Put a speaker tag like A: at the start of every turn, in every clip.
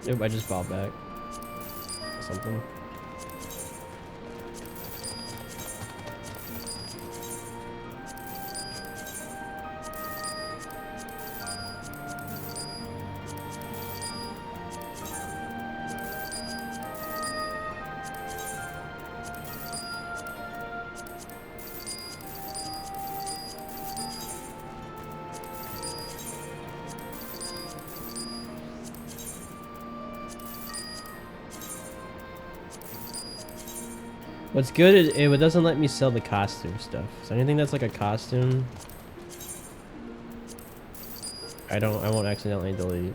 A: Nope, I just bought back something. What's good is it doesn't let me sell the costume stuff. So anything that's like a costume, I won't accidentally delete.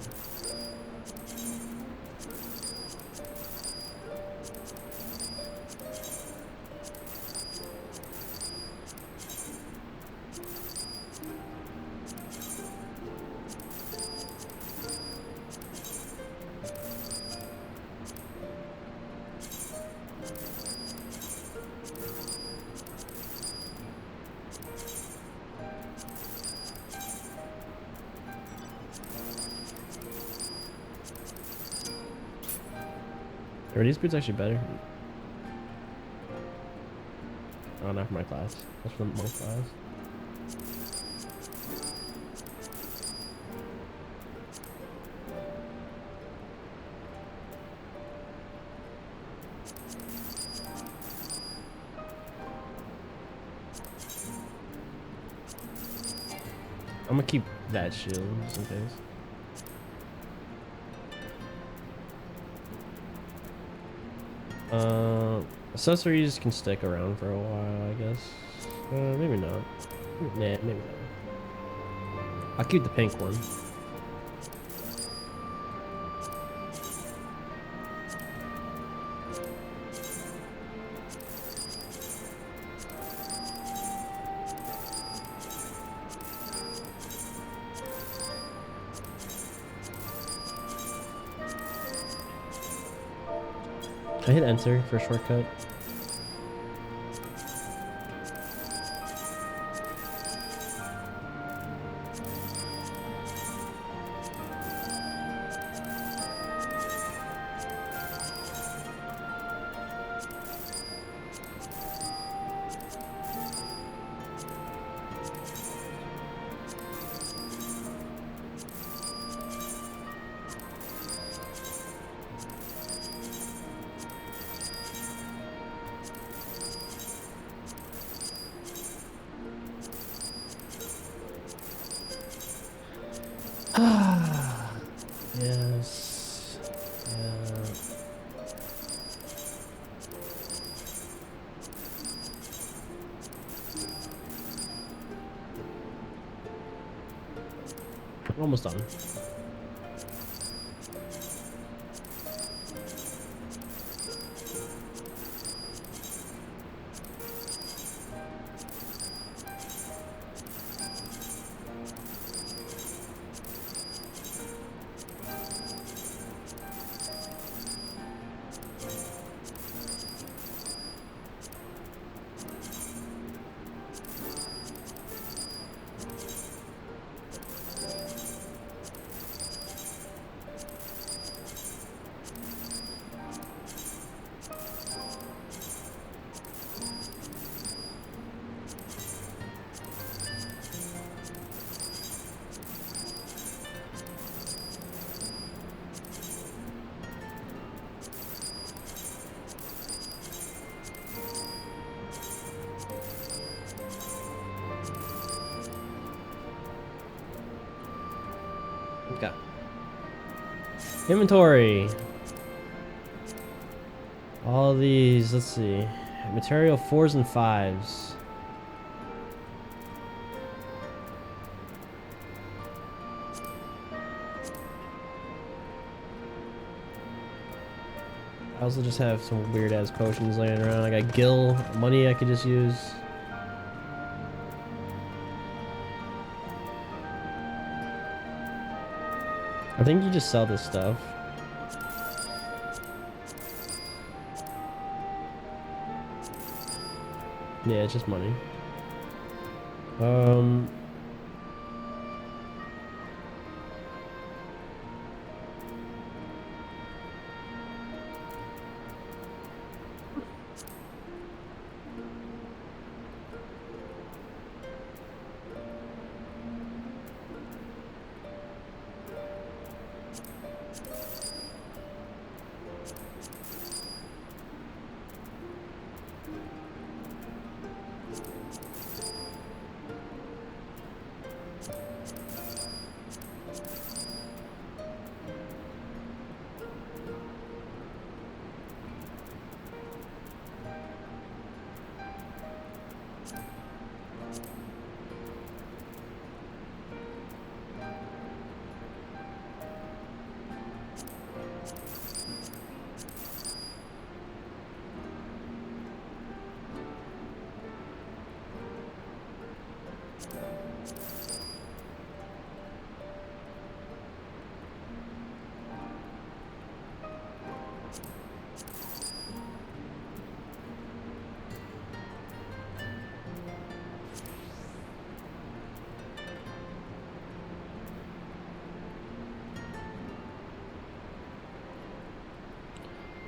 A: Are these boots actually better? Oh, not for my class. That's for my class. I'm gonna keep that shield just in case. Accessories can stick around for a while, I guess. Maybe not. Nah, maybe not. I'll keep the pink one. I hit enter for a shortcut. Yes. Yeah. Almost done. Okay. Inventory. All these, let's see. Material 4s and 5s. I also just have some weird ass potions laying around. I got gil money I could just use. I think you just sell this stuff. Yeah, it's just money.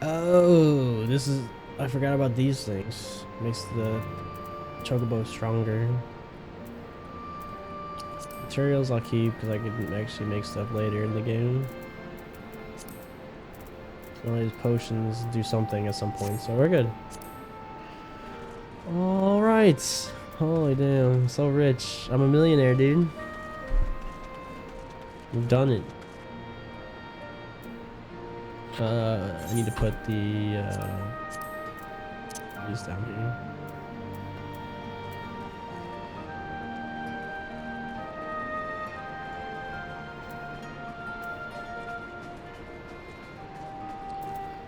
A: Oh, this is. I forgot about these things. Makes the chocobo stronger. Materials I'll keep because I can actually make stuff later in the game. All these potions do something at some point, so we're good. All right. Holy damn, so rich. I'm a millionaire, dude. We've done it. I need to put the these down here.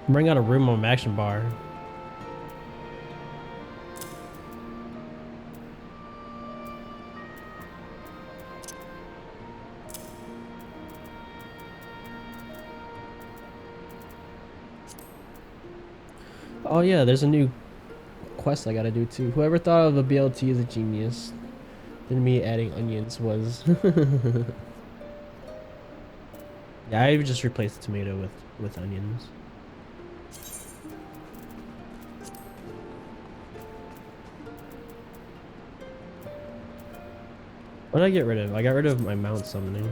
A: Bring out a room on action bar. Oh yeah, there's a new quest I gotta do too. Whoever thought of a BLT is a genius. Then me adding onions was. Yeah, I just replaced the tomato with onions. What did I get rid of? I got rid of my mount summoning.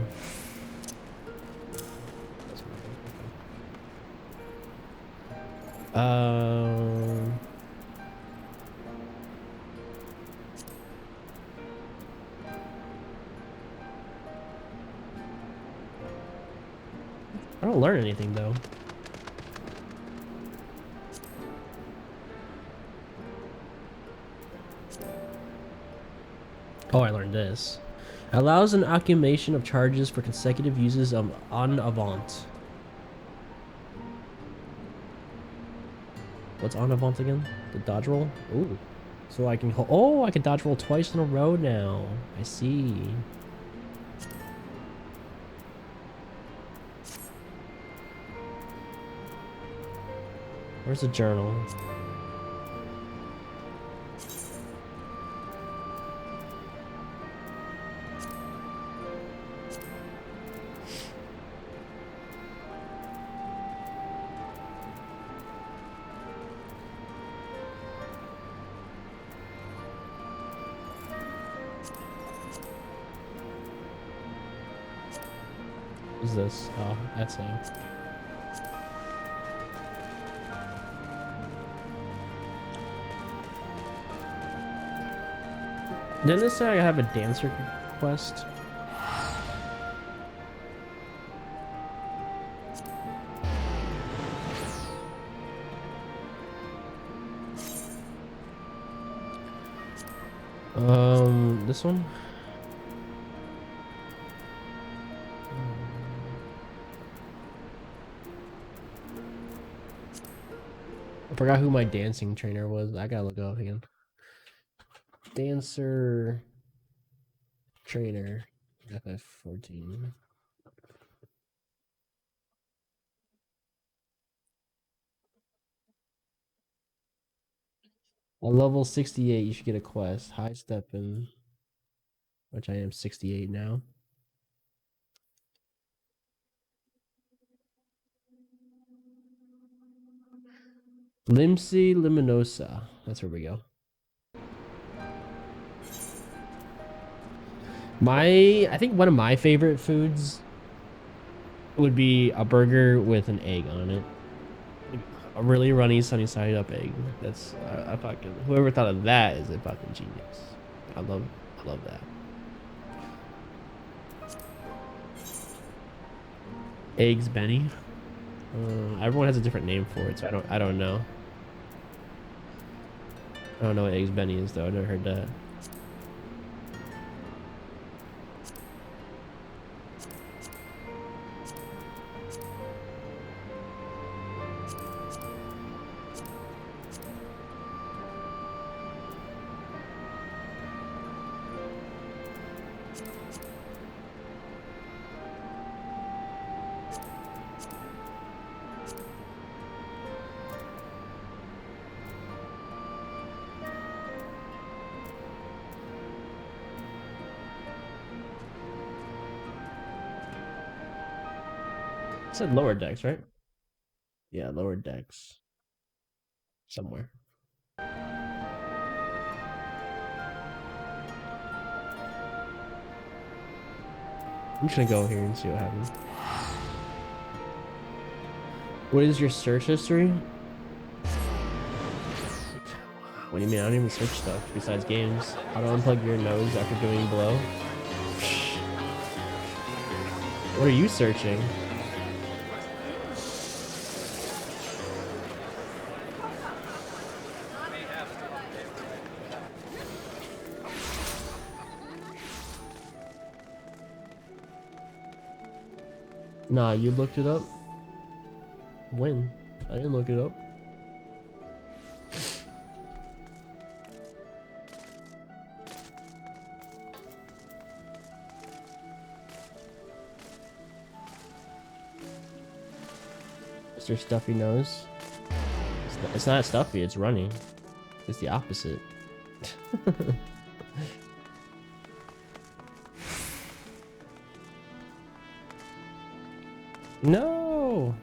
A: Um, I don't learn anything though. Oh, I learned this. Allows an accumulation of charges for consecutive uses of en avant. What's en avant again? The dodge roll? Ooh. So I can oh, I can dodge roll twice in a row now. I see. Where's the journal? What's this? Oh, that's a. Didn't it say I have a dancer quest? This one? I forgot who my dancing trainer was. I gotta look it up again. Dancer trainer FF14. At level 68, you should get a quest. High step in, which I am 68 now. Limsi Liminosa. That's where we go. I think one of my favorite foods would be a burger with an egg on it. A really runny, sunny side up egg. That's I fucking whoever thought of that is a fucking genius. I love that. Eggs Benny. Everyone has a different name for it, so I don't know. I don't know what Eggs Benny is though. I never heard that. It said lower decks, right? Yeah, lower decks. Somewhere. I'm just gonna go here and see what happens. What is your search history? What do you mean? I don't even search stuff besides games. How to unplug your nose after doing blow? What are you searching? Nah, you looked it up? When? I didn't look it up. Mr. Stuffy Nose. It's not stuffy, it's runny. It's the opposite. No!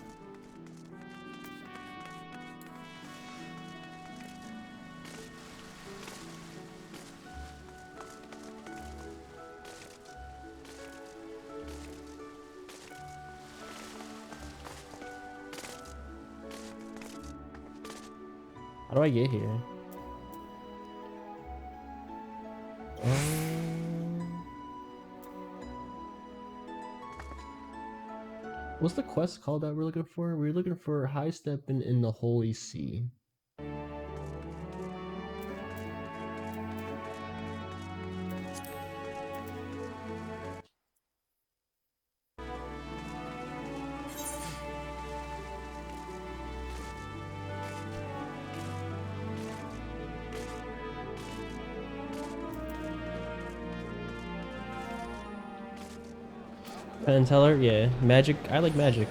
A: How do I get here? What's the quest called that we're looking for? We're looking for High Step in the Holy See. Penn and Teller? Yeah. Magic. I like magic.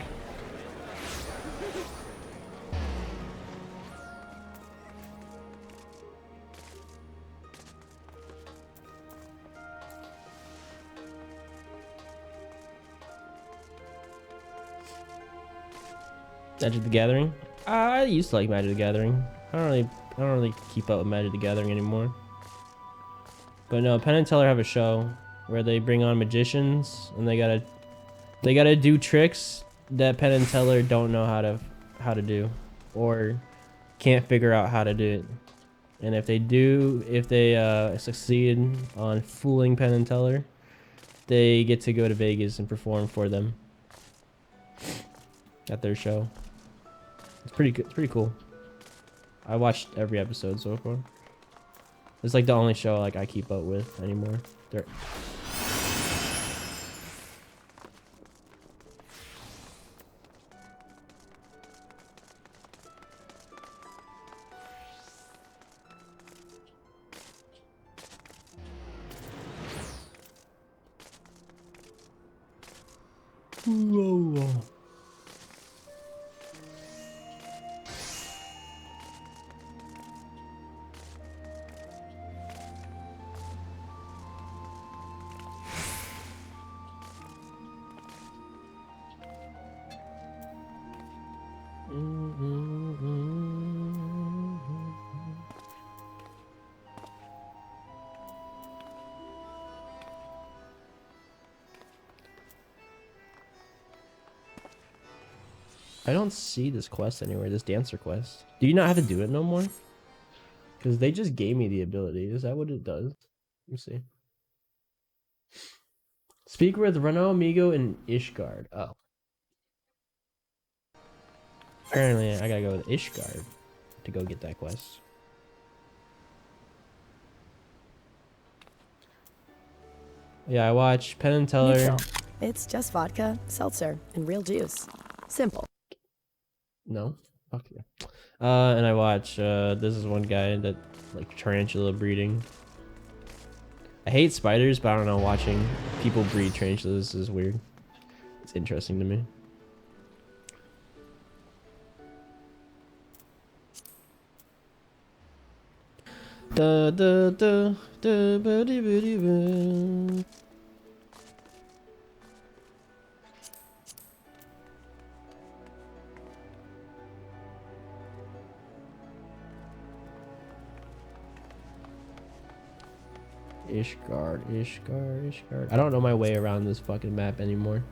A: Magic the Gathering? I used to like Magic the Gathering. I don't really keep up with Magic the Gathering anymore. But no, Penn and Teller have a show where they bring on magicians and they gotta do tricks that Penn and Teller don't know how to do, or can't figure out how to do it. And if they succeed on fooling Penn and Teller, they get to go to Vegas and perform for them at their show. It's pretty good. It's pretty cool. I watched every episode so far. It's like the only show like I keep up with anymore. They're Whoa. I don't see this quest anywhere, this dancer quest. Do you not have to do it no more? Because they just gave me the ability. Is that what it does? Let me see. Speak with Renault, Amigo, and Ishgard. Oh. Apparently, I gotta go with Ishgard to go get that quest. Yeah, I watch Penn and Teller.
B: Neutral. It's just vodka, seltzer, and real juice. Simple.
A: No? Fuck yeah. And I watch, this is one guy that, like, tarantula breeding. I hate spiders, but I don't know, watching people breed tarantulas is weird. It's interesting to me. Da da da da ba dee ba dee ba. Ishgard. I don't know my way around this fucking map anymore.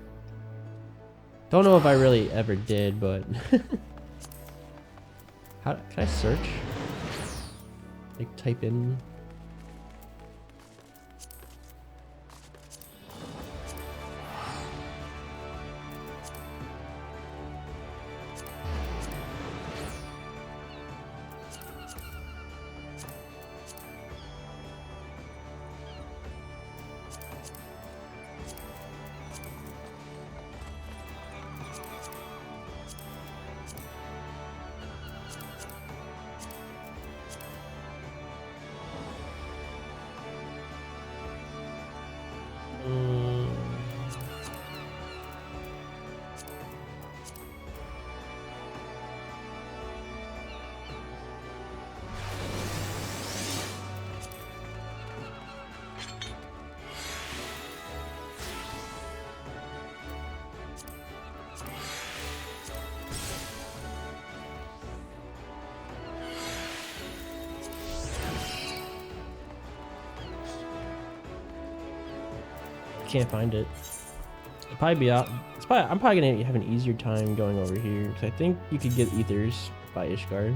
A: Don't know if I really ever did, but how can I search? Like type in. Can't find it. It'll probably be out. I'm probably gonna have an easier time going over here because I think you could get ethers by Ishgard.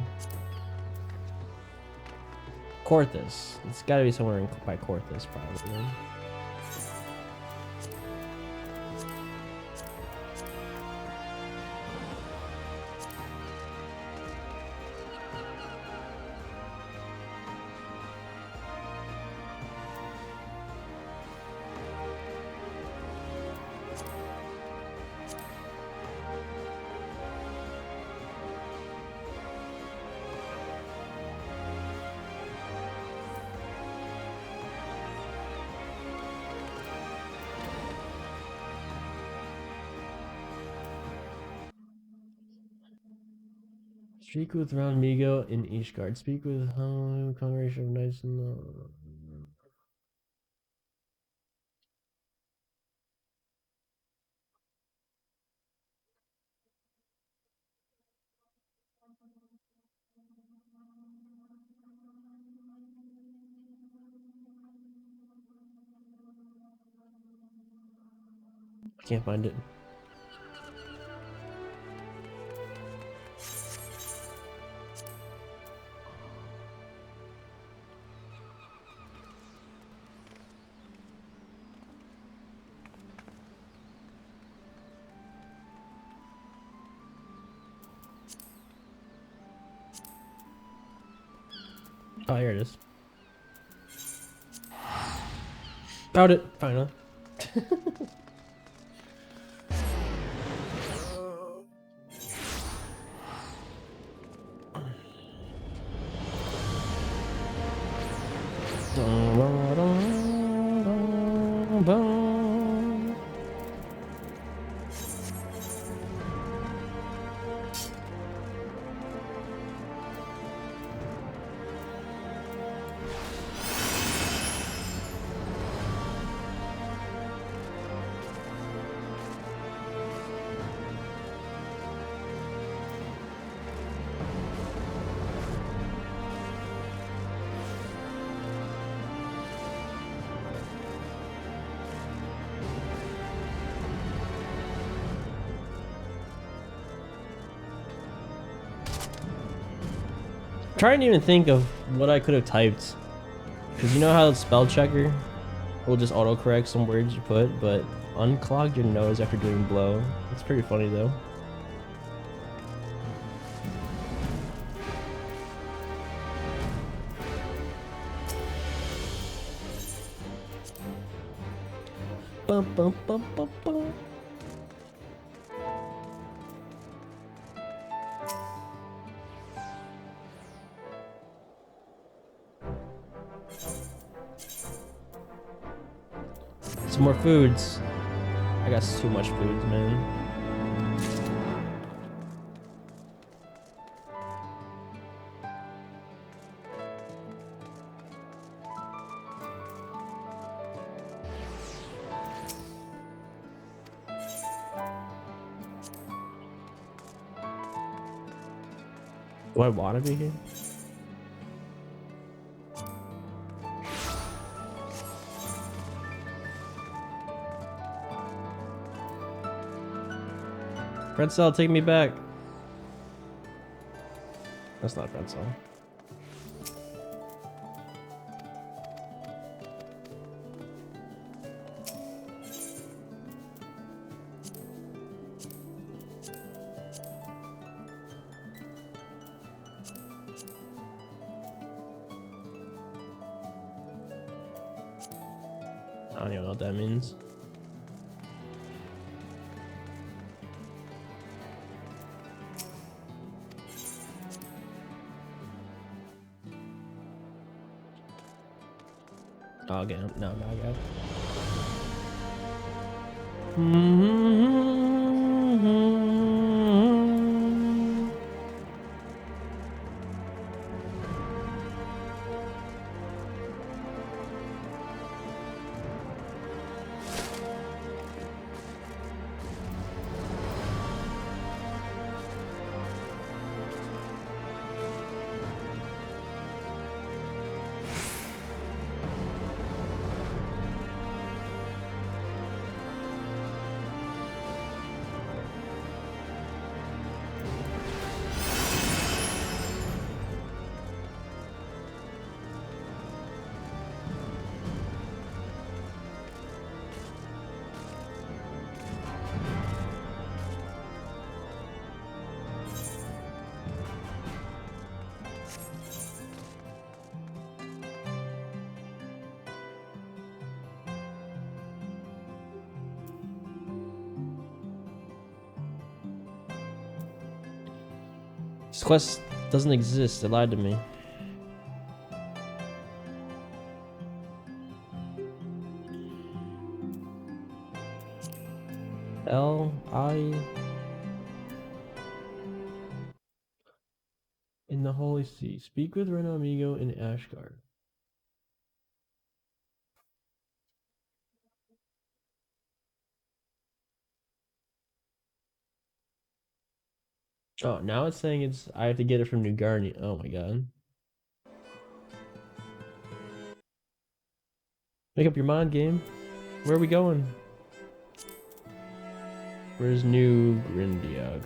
A: Korthus. It's got to be somewhere by Korthus, probably. Speak with Round Migo in Ishgard. Speak with Congregation of Knights in the... I can't find it. Oh, here it is. Found it, finally. Trying to even think of what I could have typed, because you know how the spell checker will just autocorrect some words you put, but unclogged your nose after doing blow. It's pretty funny though. Bum, bum, bum, bum, bum. Some more foods. I got too much foods, man. Do I want to be here? Pretzel, take me back. That's not pretzel. I don't even know what that means. Oh, okay, no, I got it. This quest doesn't exist. They lied to me. L.I. in the Holy See. Speak with Reno Amigo in Ashgard. Oh, now it's saying it's I have to get it from New Guardian. Oh my god. Make up your mind, game. Where are we going? Where's New Grandia?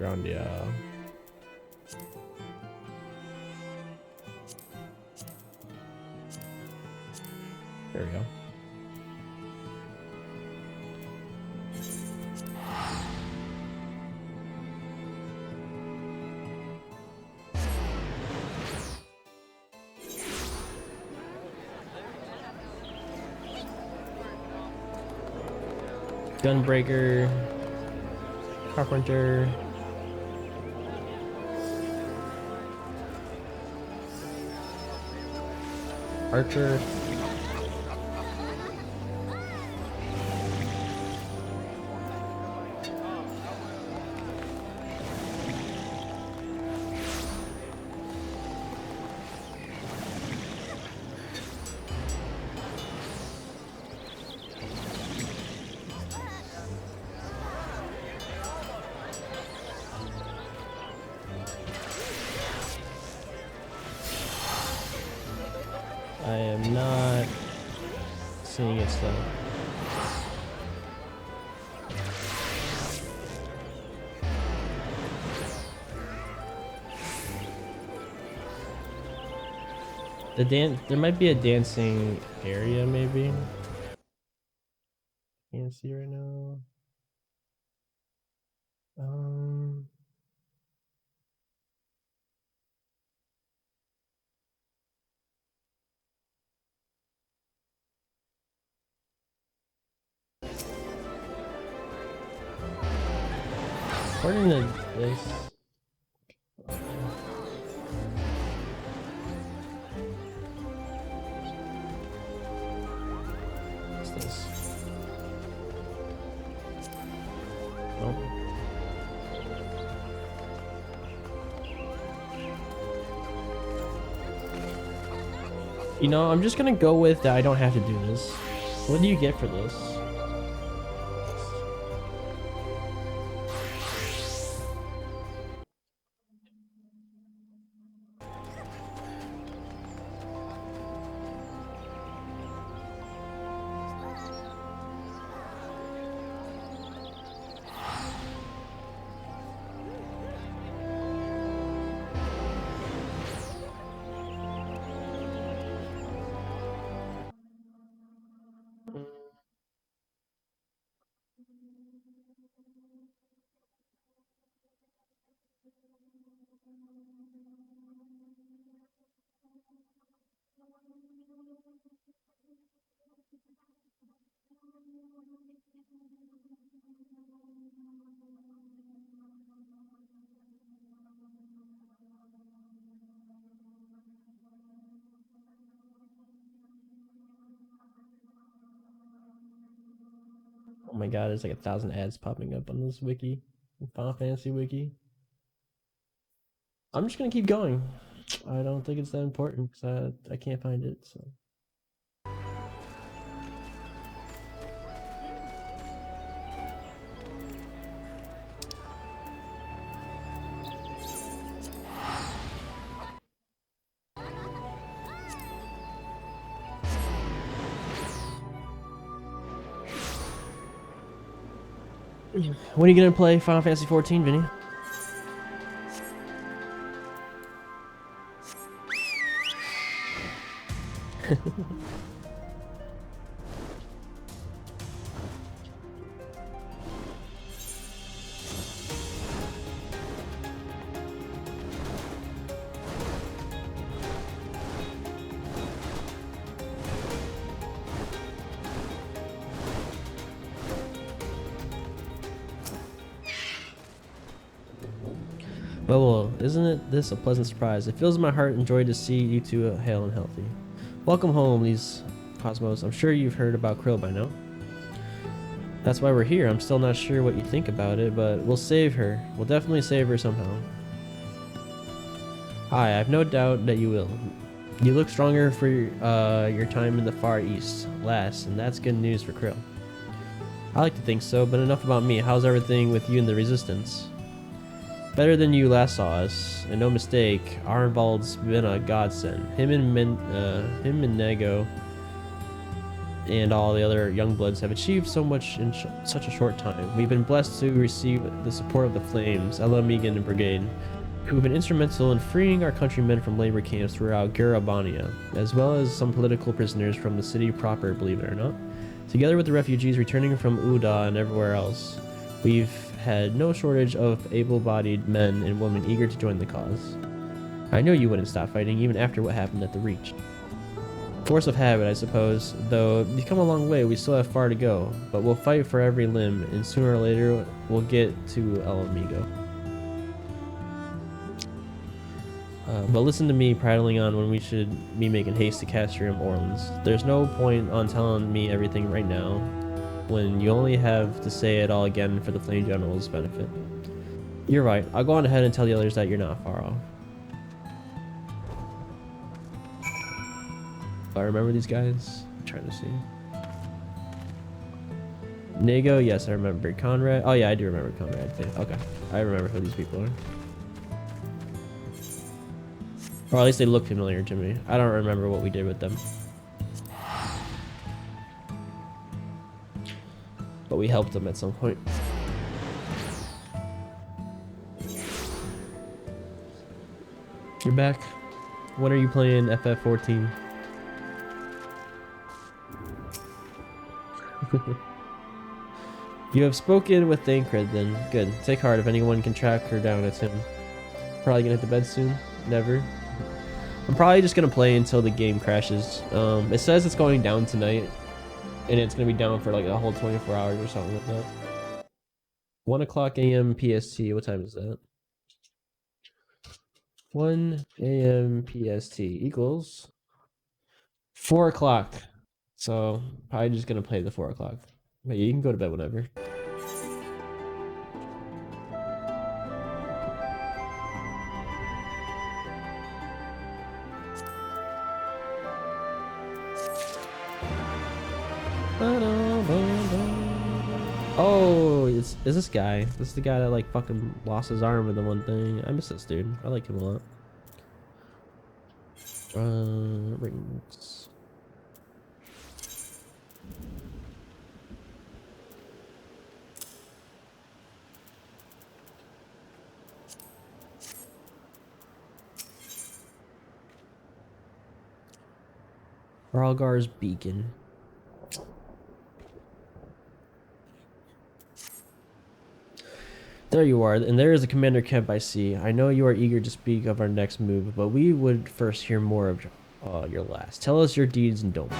A: There we go. Gunbreaker, Carpenter, Archer. I am not seeing it though. There might be a dancing area, maybe. Can't see right now. According to this. What's this? Oh. You know, I'm just gonna go with that I don't have to do this. What do you get for this? Oh my god, there's like 1,000 ads popping up on this wiki, Final Fantasy wiki. I'm just gonna keep going. I don't think it's that important because I can't find it. So. When are you gonna play Final Fantasy XIV, Vinny? Well, isn't this a pleasant surprise? It fills my heart and joy to see you two hale and healthy. Welcome home, these Cosmos. I'm sure you've heard about Krill by now. That's why we're here. I'm still not sure what you think about it, but we'll save her. We'll definitely save her somehow. Hi, I have no doubt that you will. You look stronger for your time in the Far East last, and that's good news for Krill. I like to think so, but enough about me. How's everything with you and the Resistance? Better than you last saw us, and no mistake, Arnvald's been a godsend. Him and Nego and all the other Youngbloods have achieved so much in such a short time. We've been blessed to receive the support of the Flames, Ella Megan and Brigade, who have been instrumental in freeing our countrymen from labor camps throughout Garabania, as well as some political prisoners from the city proper, believe it or not. Together with the refugees returning from Uda and everywhere else, we've had no shortage of able-bodied men and women eager to join the cause. I know you wouldn't stop fighting even after what happened at the Reach. Force of habit, I suppose, though we've come a long way, we still have far to go, but we'll fight for every limb, and sooner or later we'll get to El Amigo. But listen to me prattling on when we should be making haste to Castrium Orleans. There's no point on telling me everything right now, when you only have to say it all again for the Flame General's benefit. You're right, I'll go on ahead and tell the others that you're not far off. I remember these guys. I'm trying to see. Nego, yes, I remember. Conrad, oh yeah, I do remember Conrad. Okay, I remember who these people are. Or at least they look familiar to me. I don't remember what we did with them. But we helped them at some point. You're back. When are you playing FF14? You have spoken with Thancred then. Good. Take heart. If anyone can track her down, it's him. Probably gonna hit the bed soon. Never. I'm probably just gonna play until the game crashes. It says it's going down tonight, and it's gonna be down for like a whole 24 hours or something like that. 1 o'clock a.m. PST. What time is that? 1 a.m. PST equals 4 o'clock. So probably just gonna play the 4 o'clock. But you can go to bed whenever. Oh, is this guy? This is the guy that like fucking lost his arm with the one thing. I miss this dude. I like him a lot. Rings. Ralgar's beacon. There you are, and there is the commander camp I see. I know you are eager to speak of our next move, but we would first hear more of your last. Tell us your deeds and don't.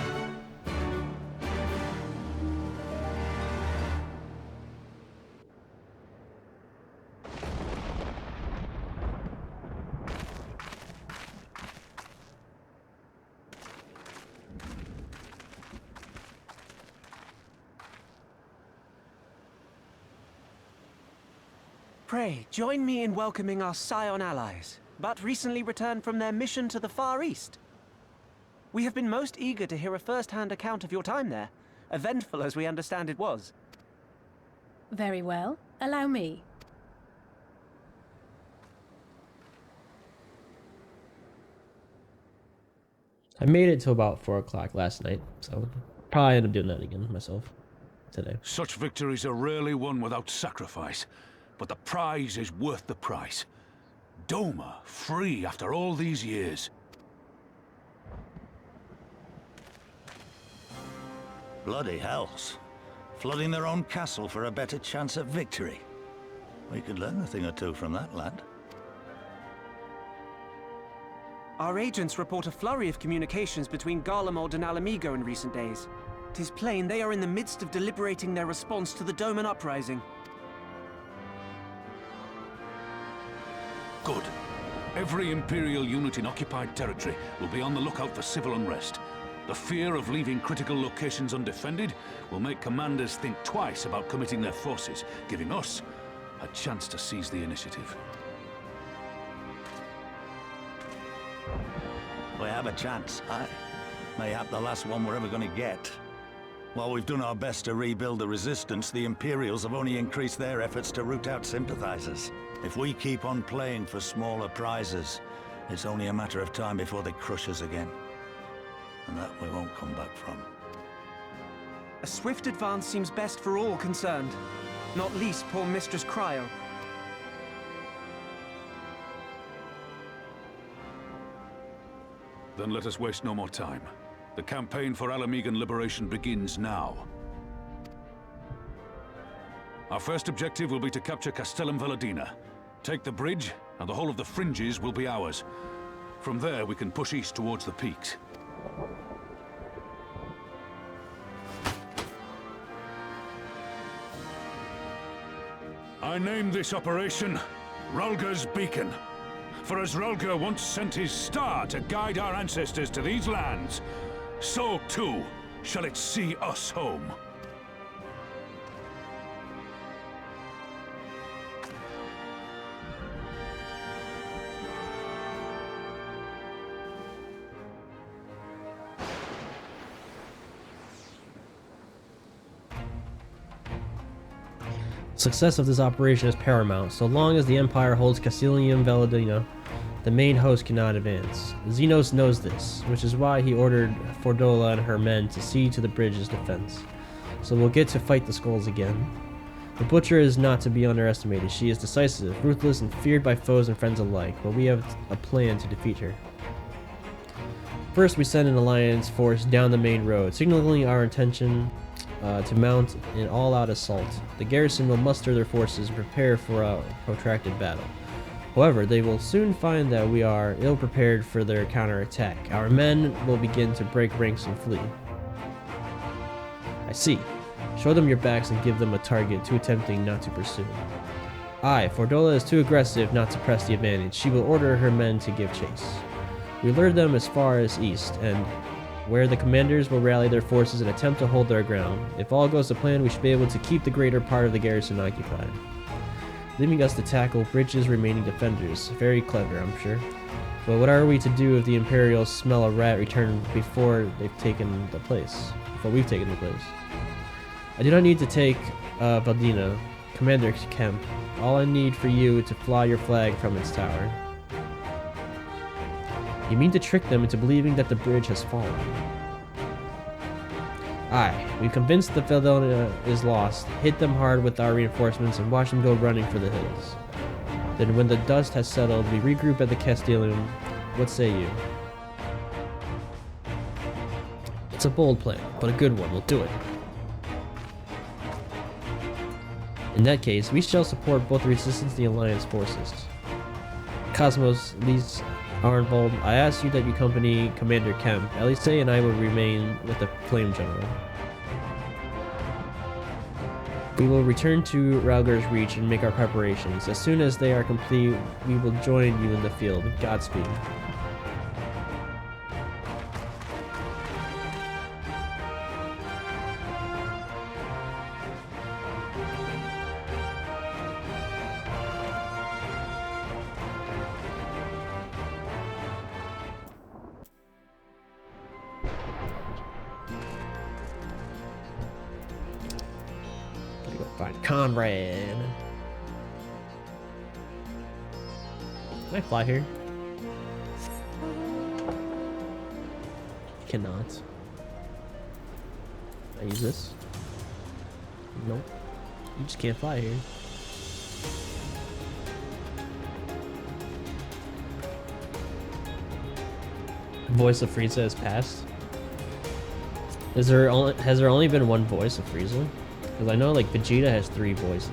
C: Pray, join me in welcoming our Scion allies, but recently returned from their mission to the Far East. We have been most eager to hear a first-hand account of your time there, eventful as we understand it was.
D: Very well. Allow me.
A: I made it to about 4 o'clock last night, so probably end up doing that again myself today.
E: Such victories are rarely won without sacrifice, but the prize is worth the price. Doma, free after all these years.
F: Bloody hells. Flooding their own castle for a better chance at victory. We could learn a thing or two from that lad.
C: Our agents report a flurry of communications between Garlemald and Alamigo in recent days. 'Tis plain they are in the midst of deliberating their response to the Doman uprising.
E: Good. Every Imperial unit in occupied territory will be on the lookout for civil unrest. The fear of leaving critical locations undefended will make commanders think twice about committing their forces, giving us a chance to seize the initiative.
F: We have a chance, aye. Mayhap the last one we're ever gonna get. While we've done our best to rebuild the resistance, the Imperials have only increased their efforts to root out sympathizers. If we keep on playing for smaller prizes, it's only a matter of time before they crush us again. And that we won't come back from.
C: A swift advance seems best for all concerned, not least poor Mistress Cryo.
E: Then let us waste no more time. The campaign for Alamigan liberation begins now. Our first objective will be to capture Castellum Valladina. Take the bridge, and the whole of the fringes will be ours. From there, we can push east towards the peaks. I named this operation Rulga's Beacon. For as Rulga once sent his star to guide our ancestors to these lands, so too shall it see us home.
A: Success of this operation is paramount. So long as the Empire holds Castellum Valladina, the main host cannot advance. Xenos knows this, which is why he ordered Fordola and her men to see to the bridge's defense. So we'll get to fight the skulls again. The Butcher is not to be underestimated. She is decisive, ruthless, and feared by foes and friends alike, but we have a plan to defeat her. First, we send an alliance force down the main road, signaling our intention to mount an all-out assault. The garrison will muster their forces and prepare for a protracted battle. However, they will soon find that we are ill-prepared for their counterattack. Our men will begin to break ranks and flee. I see. Show them your backs and give them a target too tempting not to pursue. Aye, Fordola is too aggressive not to press the advantage. She will order her men to give chase. We lure them as far as east, and where the commanders will rally their forces and attempt to hold their ground. If all goes to plan, we should be able to keep the greater part of the garrison occupied, leaving us to tackle Bridge's remaining defenders. Very clever, I'm sure. But what are we to do if the Imperials smell a rat return before they've taken the place? Before we've taken the place? I do not need to take Valdina, Commander Kemp. All I need for you is to fly your flag from its tower. You mean to trick them into believing that the bridge has fallen? Aye, we've convinced the Valladina is lost, hit them hard with our reinforcements, and watch them go running for the hills. Then when the dust has settled, we regroup at the Castellum. What say you? It's a bold plan, but a good one. We'll do it. In that case, we shall support both the Resistance and the Alliance forces. Cosmos, Lise, Arnvold, I ask you that you accompany Commander Kemp. Elise and I will remain with the Flame General. We will return to Rauger's Reach and make our preparations. As soon as they are complete, we will join you in the field. Godspeed. find Conrad. Can I fly here? Cannot. I use this? Nope. You just can't fly here. Voice of Frieza has passed. Has there only been one voice of Frieza? Because I know like Vegeta has 3 voices.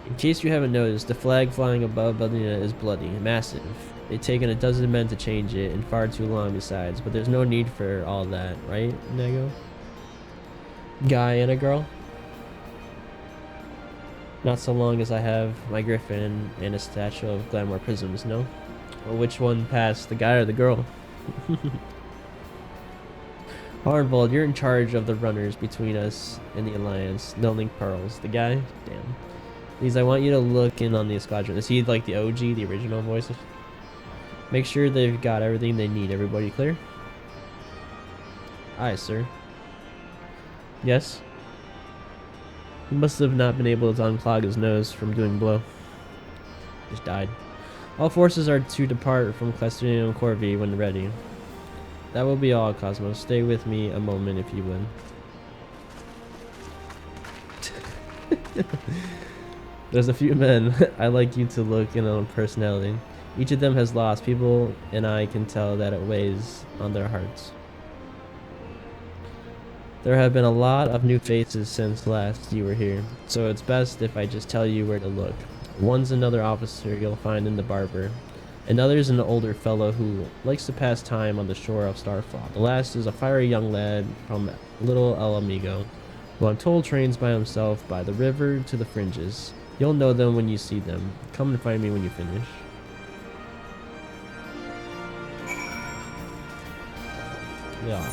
A: In case you haven't noticed, the flag flying above Belina is bloody, massive. It's taken a dozen men to change it, and far too long besides, but there's no need for all that, right, Nego? Guy and a girl? Not so long as I have my griffin and a statue of glamour prisms, no? Well, which one passed, the guy or the girl? Arnvold, you're in charge of the runners between us and the Alliance. No link pearls. The guy? Damn. Please, I want you to look in on the squadron. Is he like the OG, the original voices? Make sure they've got everything they need. Everybody clear? Aye, sir. Yes? He must have not been able to unclog his nose from doing blow. Just died. All forces are to depart from Clestinium Corvi when ready. That will be all, Cosmos. Stay with me a moment if you would. There's a few men I like you to look in on personality. Each of them has lost people, and I can tell that it weighs on their hearts. There have been a lot of new faces since last you were here, so it's best if I just tell you where to look. One's another officer you'll find in the barber. Another's an older fellow who likes to pass time on the shore of Starfall. The last is a fiery young lad from Little El Amigo, who I'm told trains by himself by the river to the fringes. You'll know them when you see them. Come and find me when you finish. Yeah.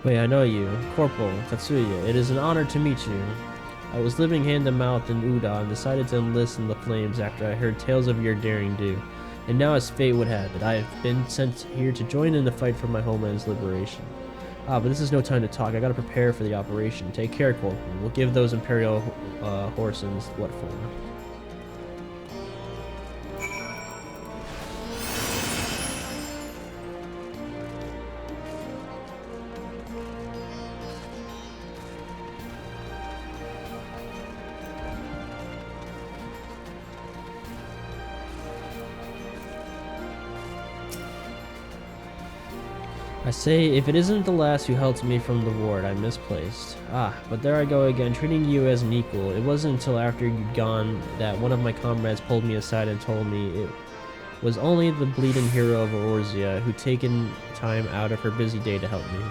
A: Wait, I know you. Corporal Tatsuya. It is an honor to meet you. I was living hand to mouth in Uda and decided to enlist in the flames after I heard tales of your daring do. And now as fate would have it, I have been sent here to join in the fight for my homeland's liberation. Ah, but this is no time to talk. I gotta prepare for the operation. Take care, Corporal. We'll give those Imperial Horsens what for. I say, if it isn't the last who helped me from the ward, I'm misplaced. Ah, but there I go again, treating you as an equal. It wasn't until after you'd gone that one of my comrades pulled me aside and told me it was only the bleeding hero of Orzia who'd taken time out of her busy day to help me.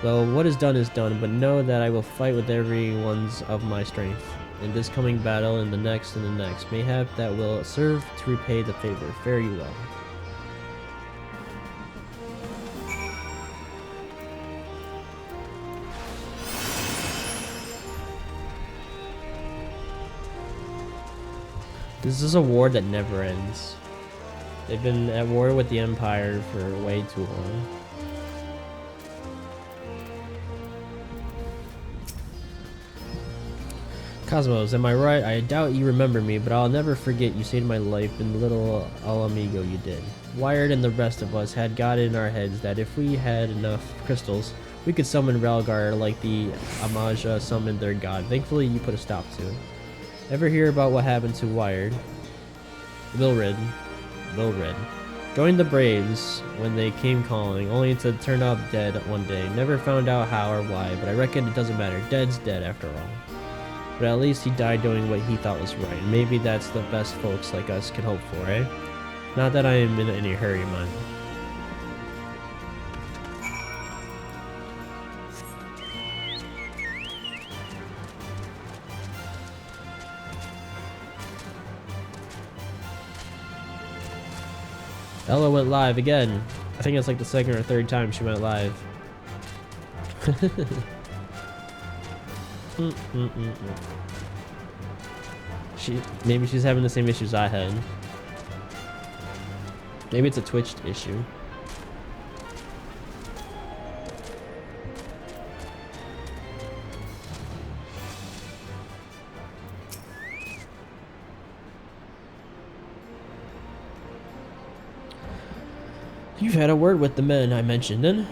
A: Well, what is done, but know that I will fight with every one's of my strength. In this coming battle, and the next, and the next. Mayhap that will serve to repay the favor. Fare you well. This is a war that never ends. They've been at war with the Empire for way too long. Cosmos, am I right? I doubt you remember me, but I'll never forget you saved my life in the Little El Amigo you did. Wired and the rest of us had got in our heads that if we had enough crystals, we could summon Ralgar like the Amaja summoned their god. Thankfully, you put a stop to it. Ever hear about what happened to Wired? Wilred joined the Braves when they came calling, only to turn up dead one day. Never found out how or why, but I reckon it doesn't matter. Dead's dead after all. but at least he died doing what he thought was right, and maybe that's the best folks like us can hope for, eh? Not that I am in any hurry, man. Ella went live again. I think it's like the second or third time she went live. Maybe she's having the same issues I had. Maybe it's a Twitch issue. You've had a word with the men I mentioned, then?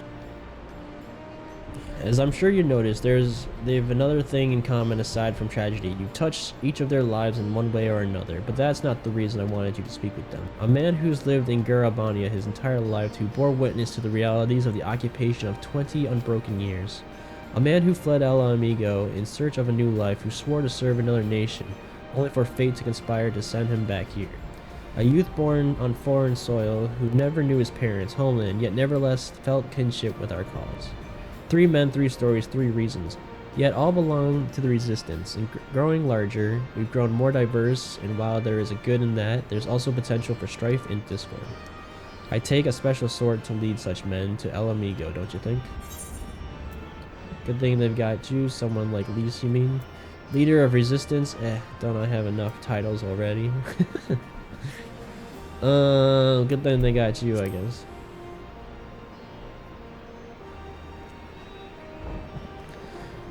A: As I'm sure you noticed, they've another thing in common aside from tragedy. You've touched each of their lives in one way or another, but that's not the reason I wanted you to speak with them. A man who's lived in Garabania his entire life, who bore witness to the realities of the occupation of 20 unbroken years. A man who fled El Amigo in search of a new life, who swore to serve another nation, only for fate to conspire to send him back here. A youth born on foreign soil, who never knew his parents' homeland, yet nevertheless felt kinship with our cause. 3 men, 3 stories, 3 reasons, yet all belong to the resistance. And growing larger, we've grown more diverse, and while there is a good in that, there's also potential for strife and discord. I take a special sort to lead such men to El Amigo, don't you think? Good thing they've got you, someone like Lise, you mean? Leader of resistance? Don't I have enough titles already? Good thing they got you, I guess.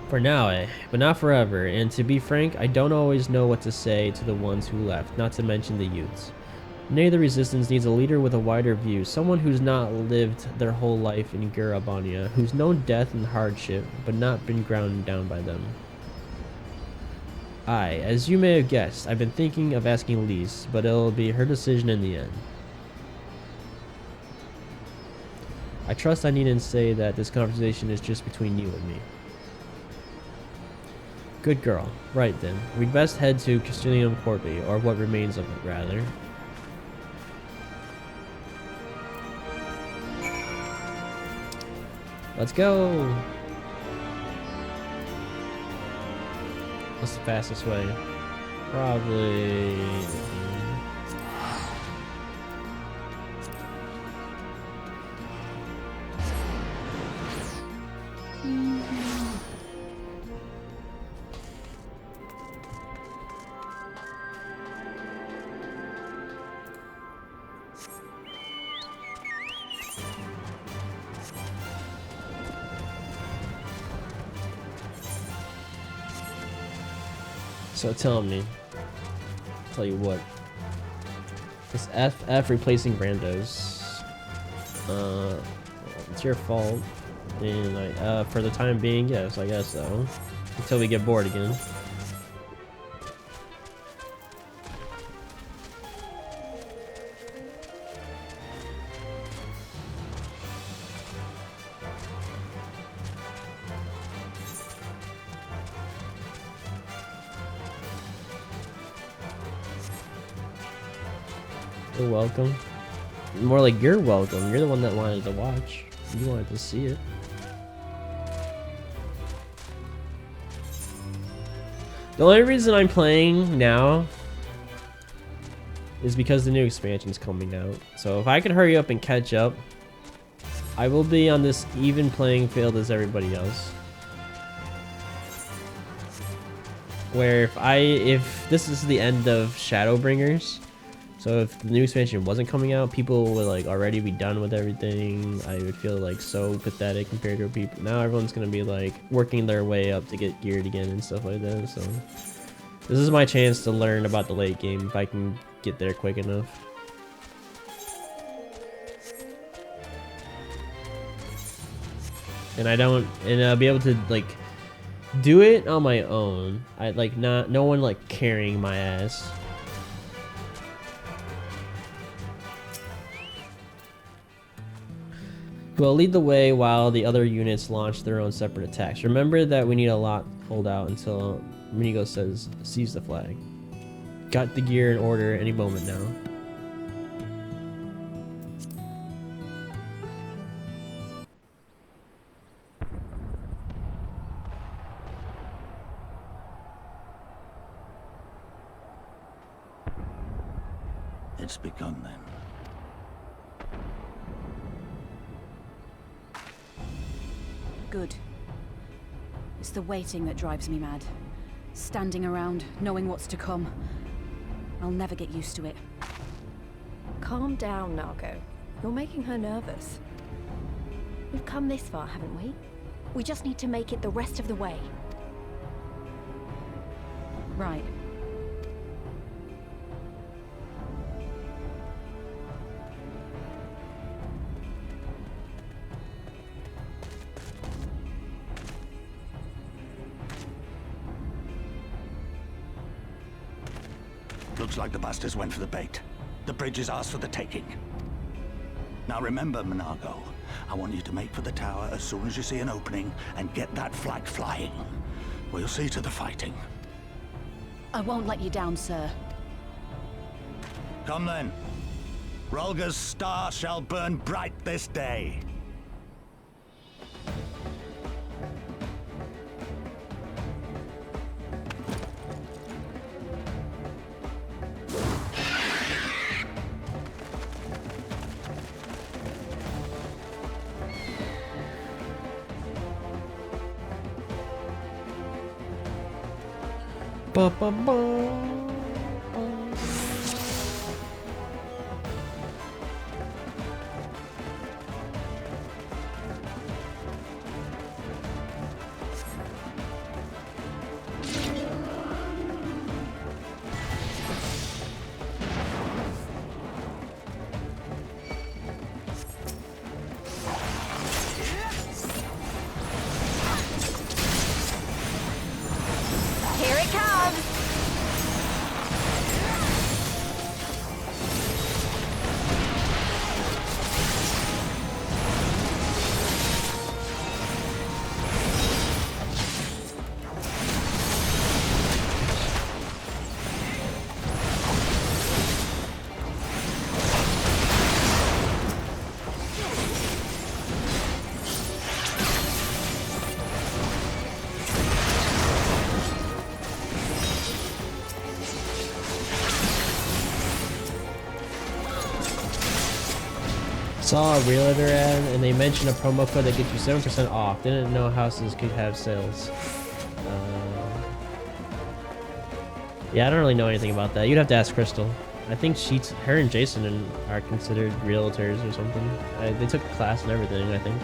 A: For now, but not forever, and to be frank, I don't always know what to say to the ones who left, not to mention the youths. Nay, the resistance needs a leader with a wider view, someone who's not lived their whole life in Garabania, who's known death and hardship, but not been ground down by them. Aye, as you may have guessed, I've been thinking of asking Lise, but it'll be her decision in the end. I trust I needn't say that this conversation is just between you and me. Good girl. Right then, we'd best head to Castilium Corby, or what remains of it, rather. Let's go! What's the fastest way? Probably... So tell me, tell you what, this F replacing randos, it's your fault, and for the time being, yes, I guess so, until we get bored again. You're welcome. More like you're welcome. You're the one that wanted to watch. You wanted to see it. The only reason I'm playing now is because the new expansion's coming out. So if I could hurry up and catch up, I will be on this even playing field as everybody else. Where if this is the end of Shadowbringers, so if the new expansion wasn't coming out, people would like already be done with everything. I would feel like so pathetic compared to people. Now everyone's gonna be like working their way up to get geared again and stuff like that. So this is my chance to learn about the late game if I can get there quick enough. And I'll be able to like do it on my own. I like no one like carrying my ass. We'll lead the way while the other units launch their own separate attacks. Remember that we need a lot hold out until Minigo says, seize the flag. Got the gear in order any moment now.
F: It's begun then.
G: Good. It's the waiting that drives me mad. Standing around, knowing what's to come. I'll never get used to it.
B: Calm down, Narco. You're making her nervous.
H: We've come this far, haven't we? We just need to make it the rest of the way.
G: Right.
F: Looks like the bastards went for the bait. The bridge is ours for the taking. Now remember, Monago, I want you to make for the tower as soon as you see an opening and get that flag flying. We'll see to the fighting.
G: I won't let you down, sir.
F: Come then. Rolga's star shall burn bright this day.
A: Ba, ba, ba.
H: Here it comes!
A: Saw a realtor ad and they mentioned a promo code that gets you 7% off. Didn't know houses could have sales. Yeah, I don't really know anything about that. You'd have to ask Crystal. I think her and Jason are considered realtors or something. They took a class and everything, I think.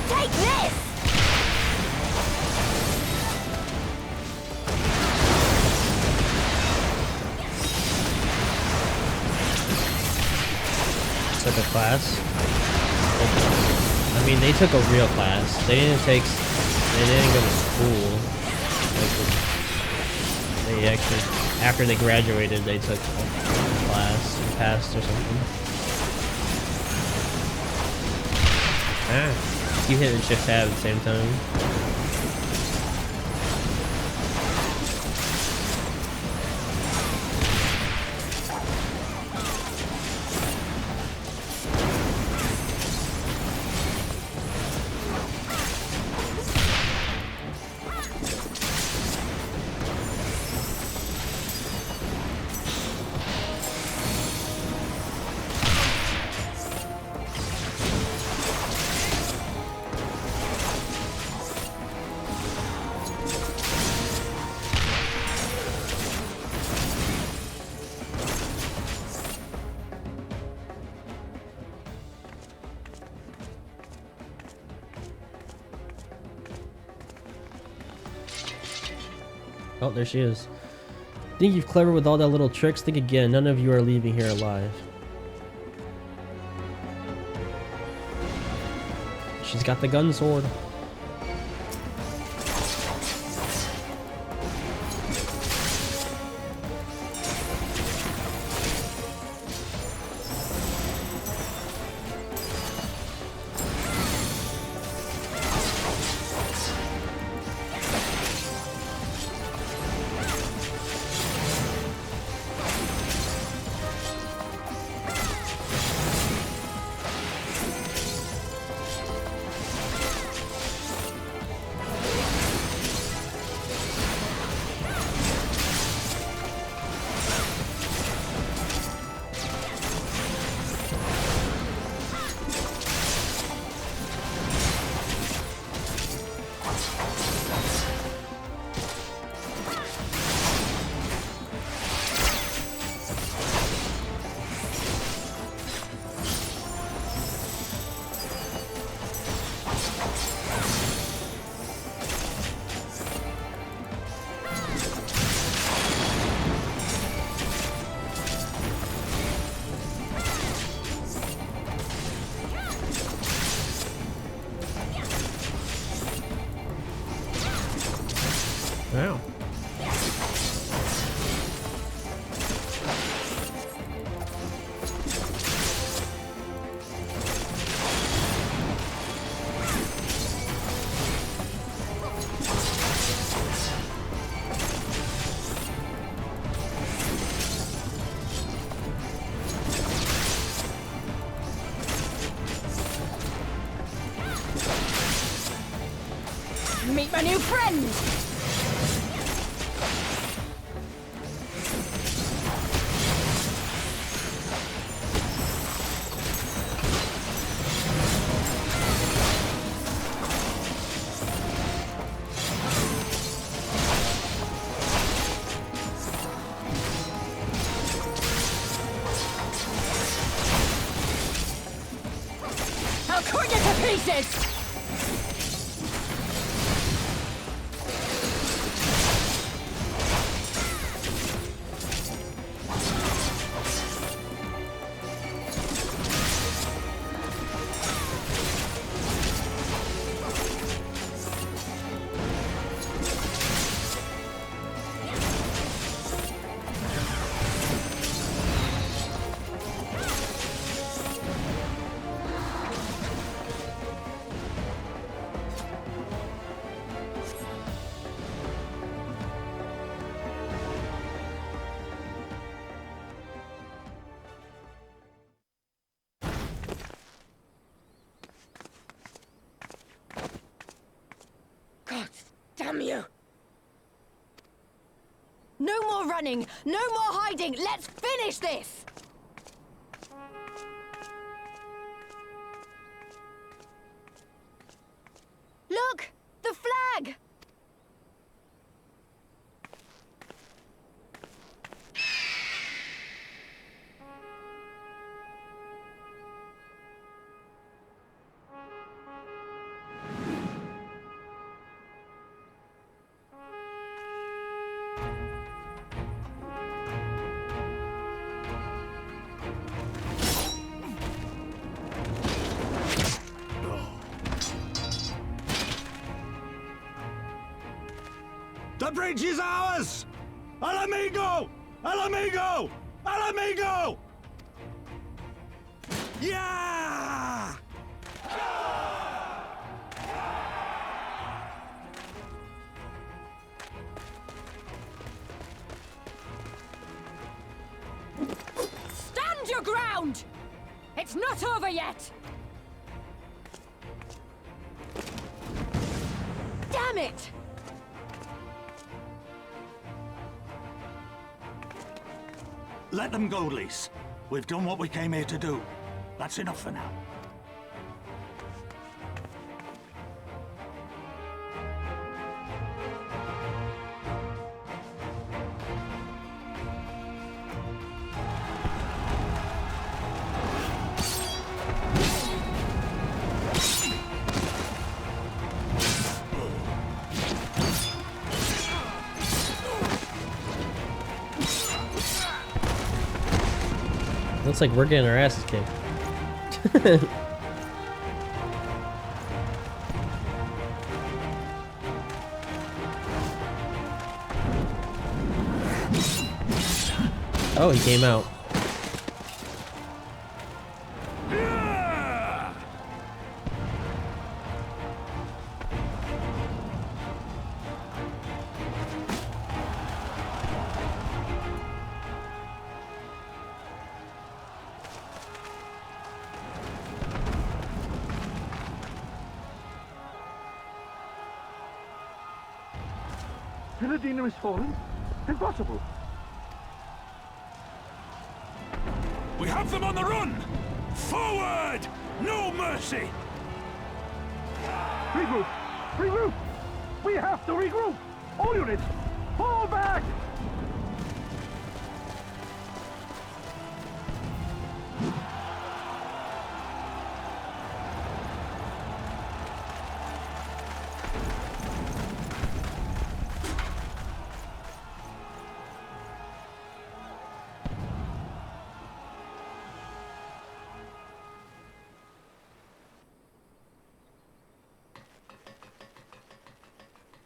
H: Take this!
A: Took a class. I mean, they took a real class. They didn't go to school. They actually, after they graduated, they took a class and passed or something. Ah, you hit and shift tab at the same time. Oh, there she is. Think you're clever with all that little tricks? Think again. None of you are leaving here alive. She's got the gun sword. Wow.
D: Meet my new friend! I'll cut you to pieces!
B: God damn you! No more running! No more hiding! Let's finish this! Look! The flag!
F: The bridge is ours! Al amigo! Al amigo! Al amigo! Yeah!
D: Stand your ground! It's not over yet!
B: Damn it!
F: Let them go, Lise. We've done what we came here to do. That's enough for now.
A: Looks like we're getting our asses kicked. Oh, he came out.
I: Piladina is fallen? Impossible!
E: We have them on the run! Forward! No mercy!
I: Regroup! Regroup! We have to regroup! All units, fall back!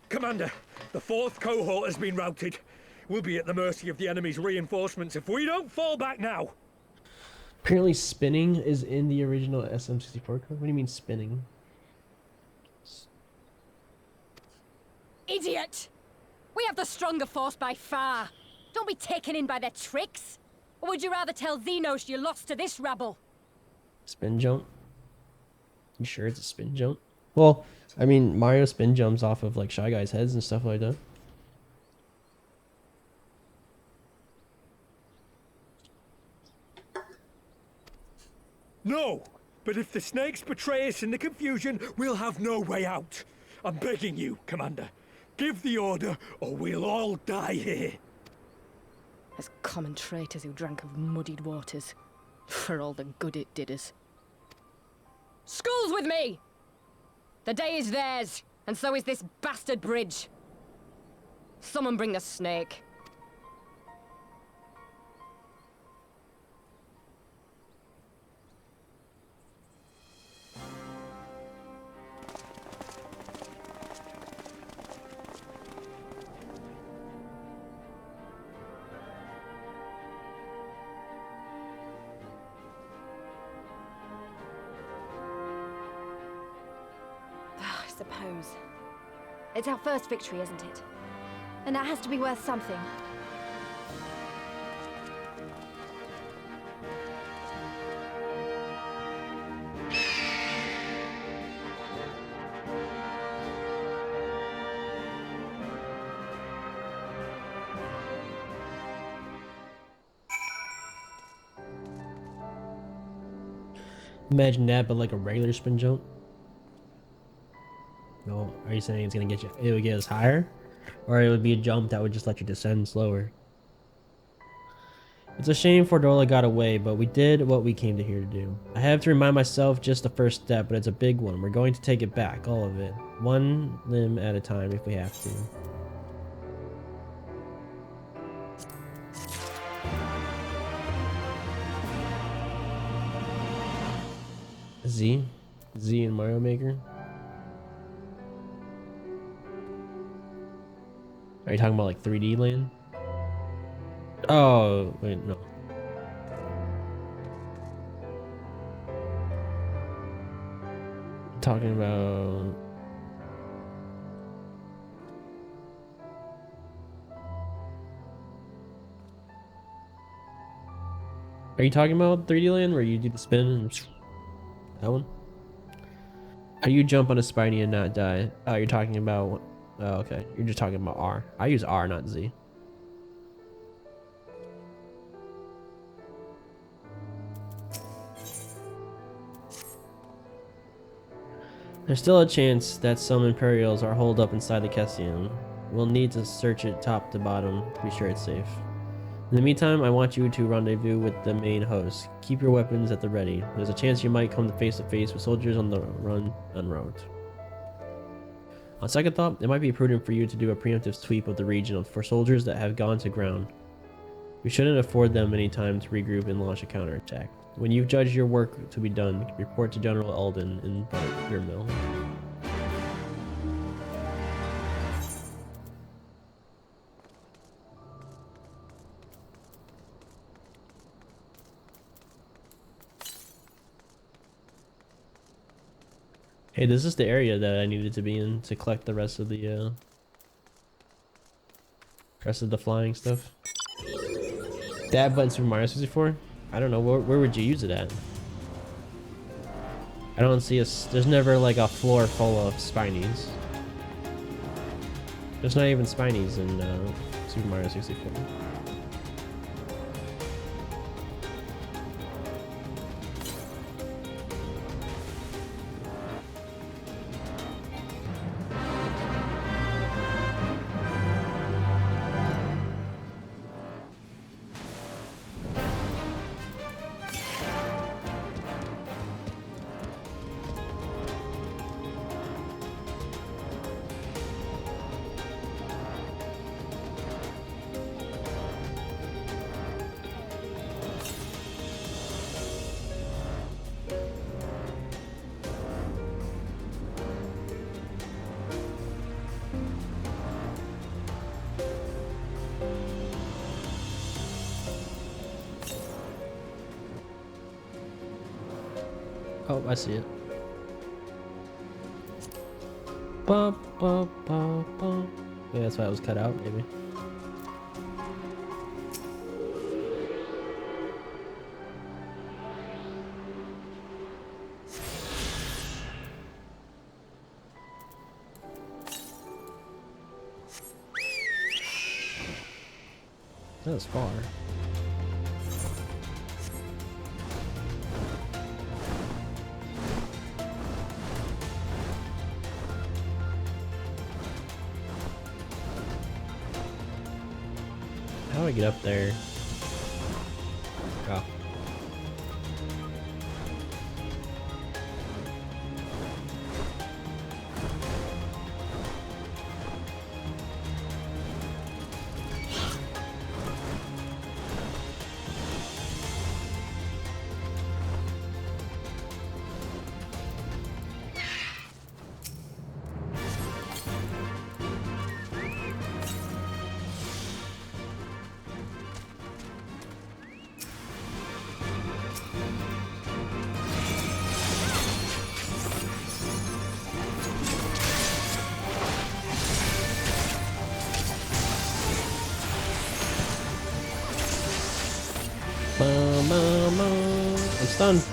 J: Commander, the 4th cohort has been routed. We'll be at the mercy of the enemy's reinforcements if we don't fall back now.
A: Apparently spinning is in the original SM64 code. What do you mean spinning?
D: Idiot! We have the stronger force by far. Don't be taken in by their tricks. Or would you rather tell Xenos you lost to this rabble?
A: Spin jump? You sure it's a spin jump? Well, I mean, Mario spin jumps off of like Shy Guys' heads and stuff like that.
J: No, but if the snakes betray us in the confusion, we'll have no way out. I'm begging you, Commander. Give the order, or we'll all die here.
D: As common traitors who drank of muddied waters. For all the good it did us. Skulls with me! The day is theirs, and so is this bastard bridge. Someone bring the snake.
H: I suppose. It's our first victory, isn't it? And that has to be worth something.
A: Imagine that, but like a regular spin jump. No, are you saying it's gonna get you? It would get us higher, or it would be a jump that would just let you descend slower. It's a shame Fordola got away, but we did what we came to here to do. I have to remind myself just the first step, but it's a big one. We're going to take it back, all of it, one limb at a time if we have to. Z and Mario Maker. Are you talking about like 3D land? Oh, wait, no. Talking about... Are you talking about 3D land where you do the spin and... That one? How do you jump on a Spiny and not die? Oh, you're talking about... Oh, okay. You're just talking about R. I use R, not Z. There's still a chance that some Imperials are holed up inside the Kessian. We'll need to search it top to bottom to be sure it's safe. In the meantime, I want you to rendezvous with the main host. Keep your weapons at the ready. There's a chance you might come face to face with soldiers on the run en route. On second thought, it might be prudent for you to do a preemptive sweep of the region for soldiers that have gone to ground. We shouldn't afford them any time to regroup and launch a counterattack. When you've judged your work to be done, report to General Alden in Butterbeer Mill. Hey, this is the area that I needed to be in to collect the rest of the flying stuff. That button Super Mario 64? I don't know, where would you use it at? I don't see there's never like a floor full of Spinies. There's not even Spinies in Super Mario 64. Oh, I see it. Bum, bum, bum, bum. Yeah, that's why it was cut out, maybe. That was far. How do I get up there? Oh. I'm stunned.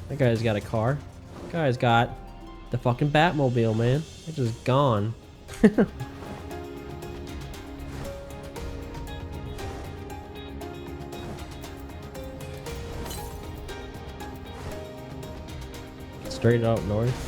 A: That guy's got a car. That guy's got the fucking Batmobile, man. It's just gone. Straight out north.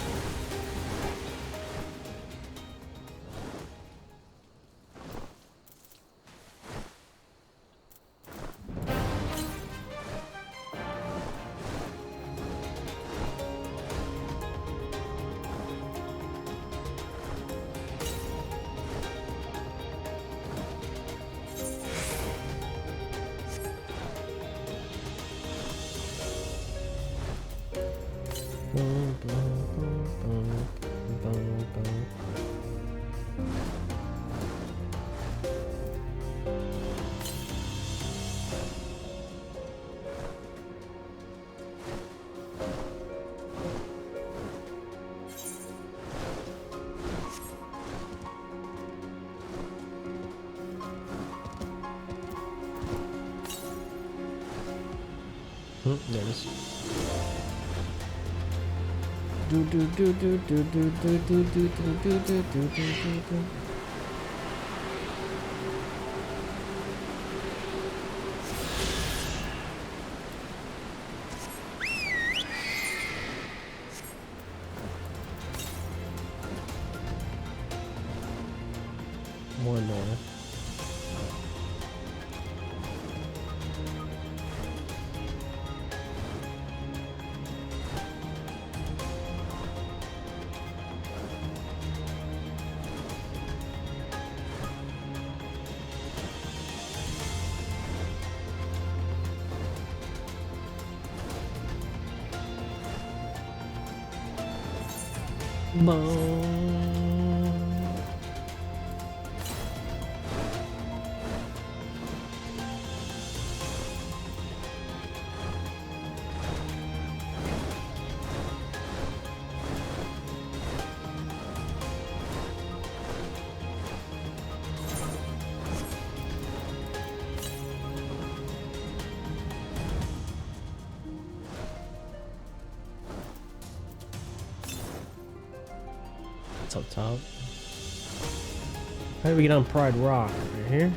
A: There it is. Do do do do do do do do do do do do do do. More north. It's up top. How do we get on Pride Rock? Right here?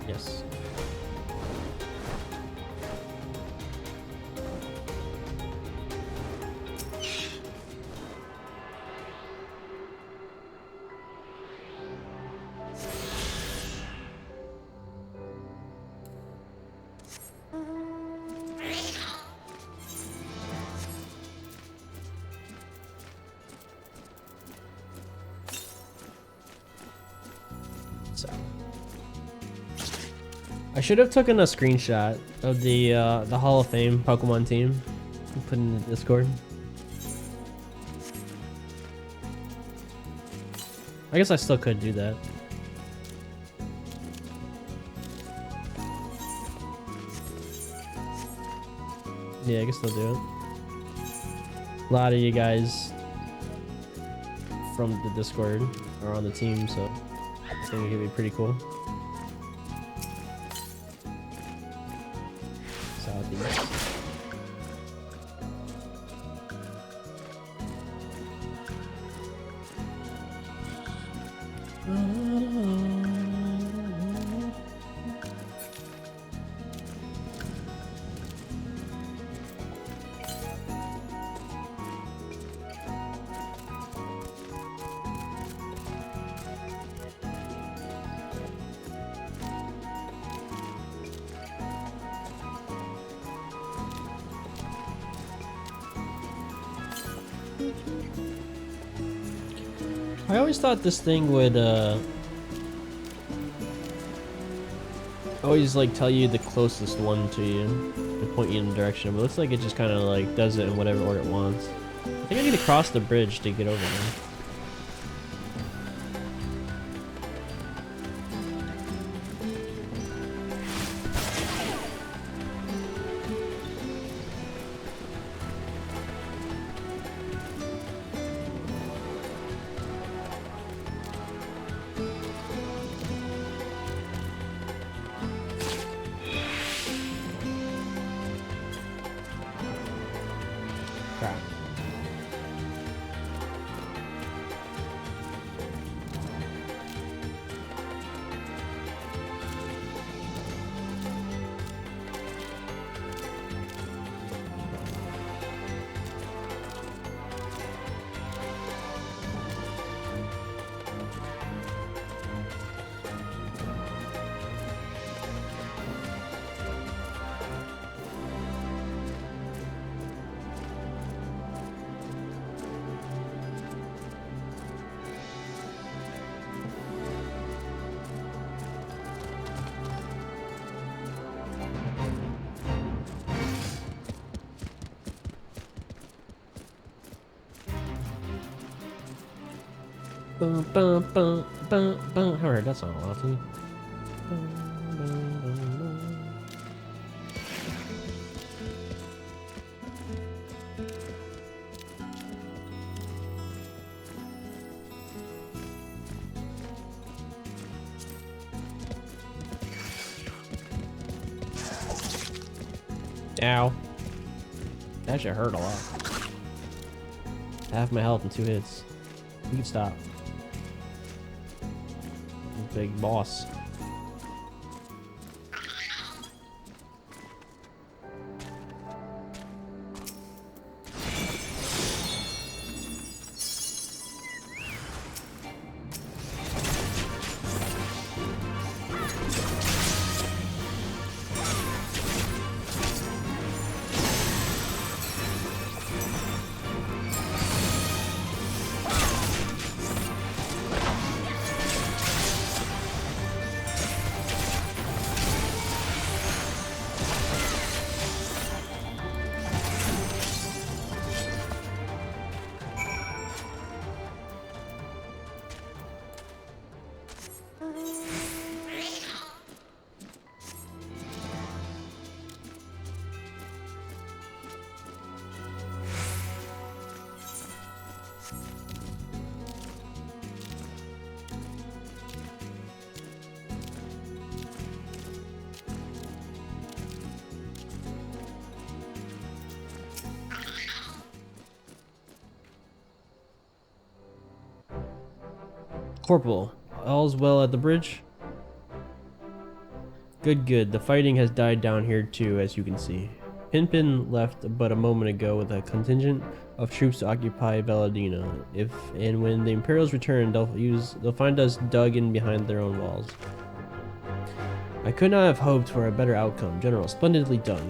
A: Yes. So I should have taken a screenshot of the Hall of Fame Pokemon team and put it in the Discord. I guess I still could do that. Yeah, I guess I'll do it. A lot of you guys from the Discord are on the team, so I think it could be pretty cool. Southeast. I always thought this thing would always like tell you the closest one to you and point you in the direction, but it looks like it just kind of like does it in whatever order it wants. I think I need to cross the bridge to get over there. Crap. Bum, bum, bum, bum, bum. I heard that song a lot too. Bum, bum, bum, bum. Ow. That should hurt a lot. Half my health in 2 hits. You can stop. Big boss. Corporal, all's well at the bridge? Good, good. The fighting has died down here too, as you can see. Pinpin left but a moment ago with a contingent of troops to occupy Valadina. If and when the Imperials return, they'll find us dug in behind their own walls. I could not have hoped for a better outcome, General. Splendidly done.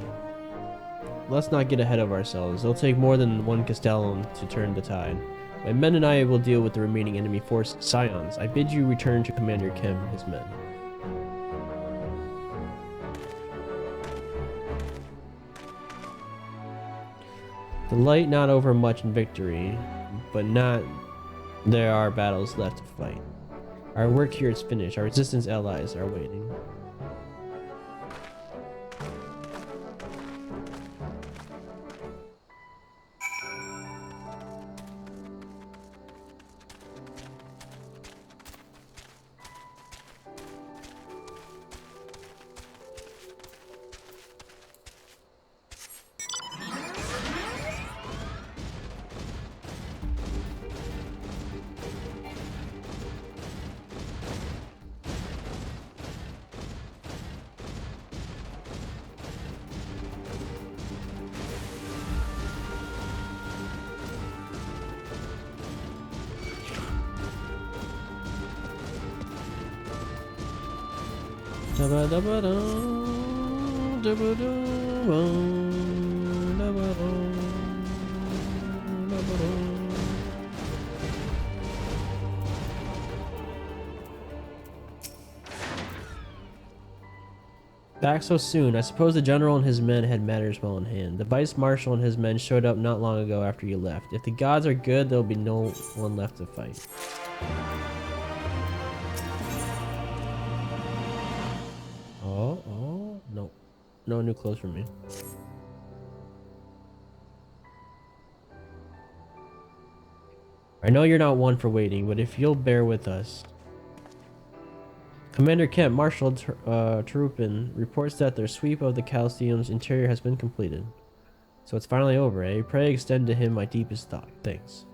A: Let's not get ahead of ourselves. It'll take more than one Castellan to turn the tide. My men and I will deal with the remaining enemy force. Scions, I bid you return to Commander Kemp and his men. Delight not over much in victory, but not there are battles left to fight. Our work here is finished. Our resistance allies are waiting. Back so soon. I suppose the general and his men had matters well in hand. The vice marshal and his men showed up not long ago after you left. If the gods are good, there'll be no one left to fight. Oh, no. No new clothes for me. I know you're not one for waiting, but if you'll bear with us. Commander Kemp, Marshal Terupin reports that their sweep of the Coliseum's interior has been completed. So it's finally over, eh? Pray extend to him my deepest thought. Thanks.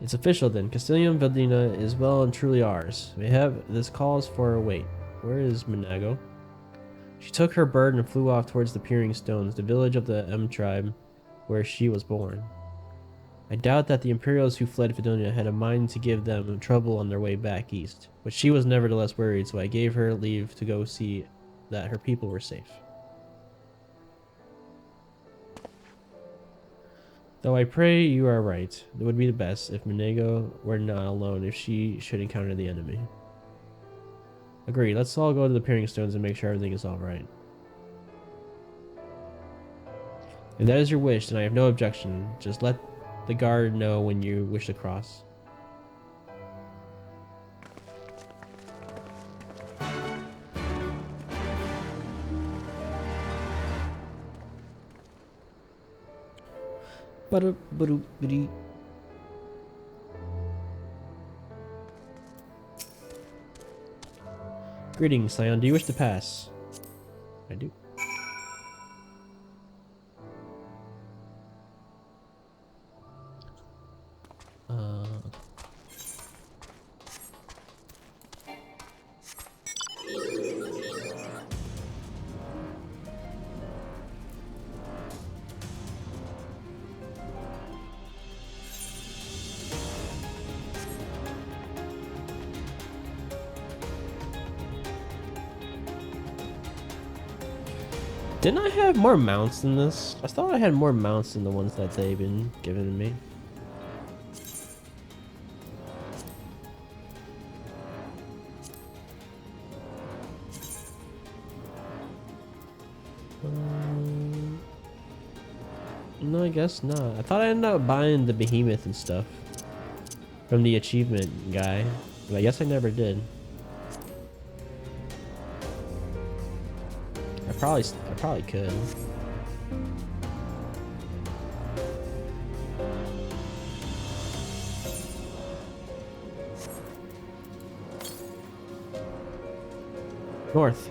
A: It's official then. Castellum Valdina is well and truly ours. We have this calls for a wait. Where is Minago? She took her bird and flew off towards the Peering Stones, the village of the M tribe, where she was born. I doubt that the Imperials who fled Fidonia had a mind to give them trouble on their way back east, but she was nevertheless worried, so I gave her leave to go see that her people were safe. Though I pray you are right, it would be the best if Minago were not alone if she should encounter the enemy. Agreed, let's all go to the Peering Stones and make sure everything is alright. If that is your wish, then I have no objection. Just let the guard know when you wish to cross. Greetings, Scion. Do you wish to pass? I do. Didn't I have more mounts than this? I thought I had more mounts than the ones that they've been giving to me. No, I guess not. I thought I ended up buying the behemoth and stuff from the achievement guy, but I guess I never did. I probably could. North.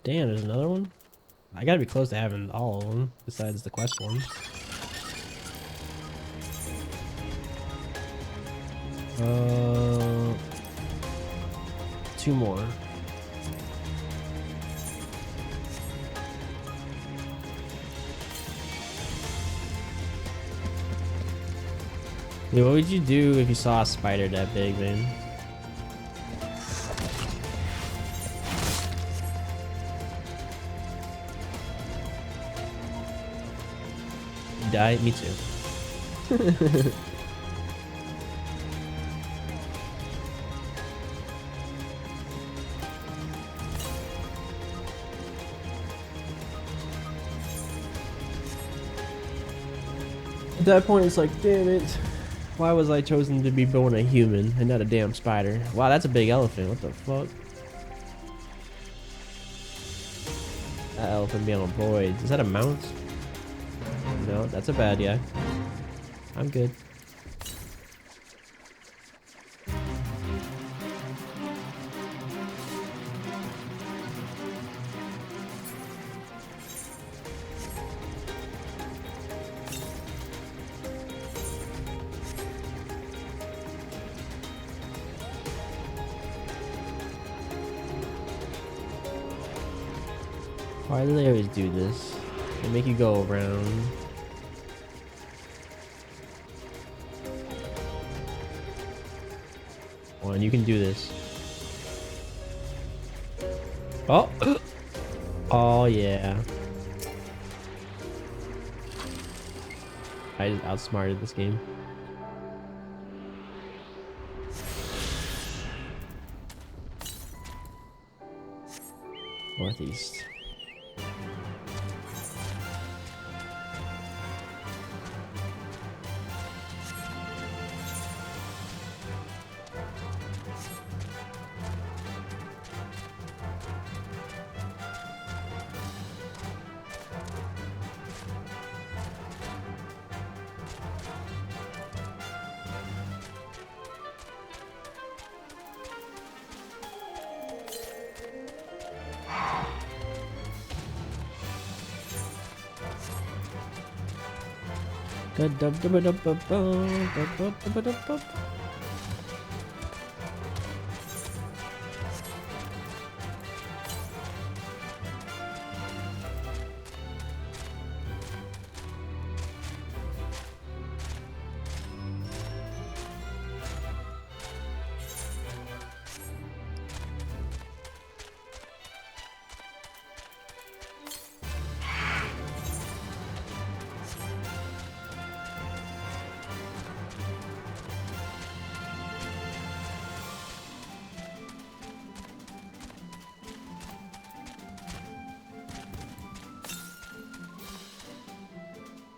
A: Damn, there's another one? I gotta be close to having all of them, besides the quest ones. Two more. Dude, what would you do if you saw a spider that big, man? Die? Me too. At that point, it's like, damn it. Why was I chosen to be born a human and not a damn spider? Wow, that's a big elephant. What the fuck? That elephant be on roids. Is that a mount? No, that's a bad guy. I'm good. Why do they always do this? They make you go around. Come on, you can do this. Oh! Oh, yeah. I just outsmarted this game. Northeast.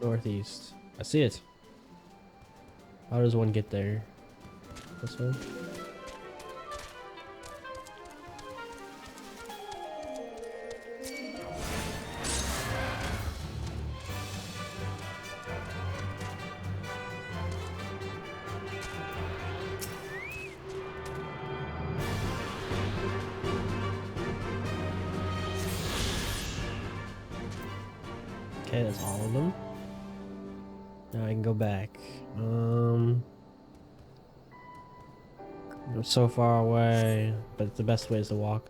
A: Northeast. I see it. How does one get there? This one? Okay, that's all of them. Now I can go back. I'm so far away, but the best way is to walk.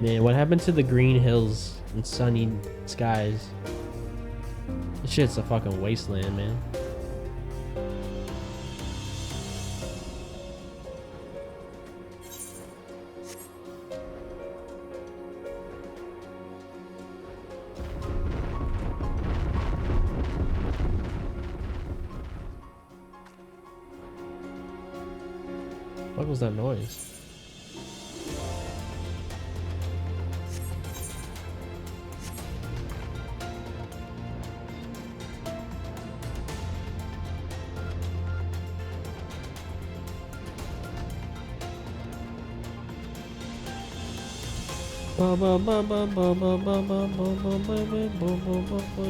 A: Man, what happened to the green hills and sunny skies? This shit's a fucking wasteland, man. What was that noise?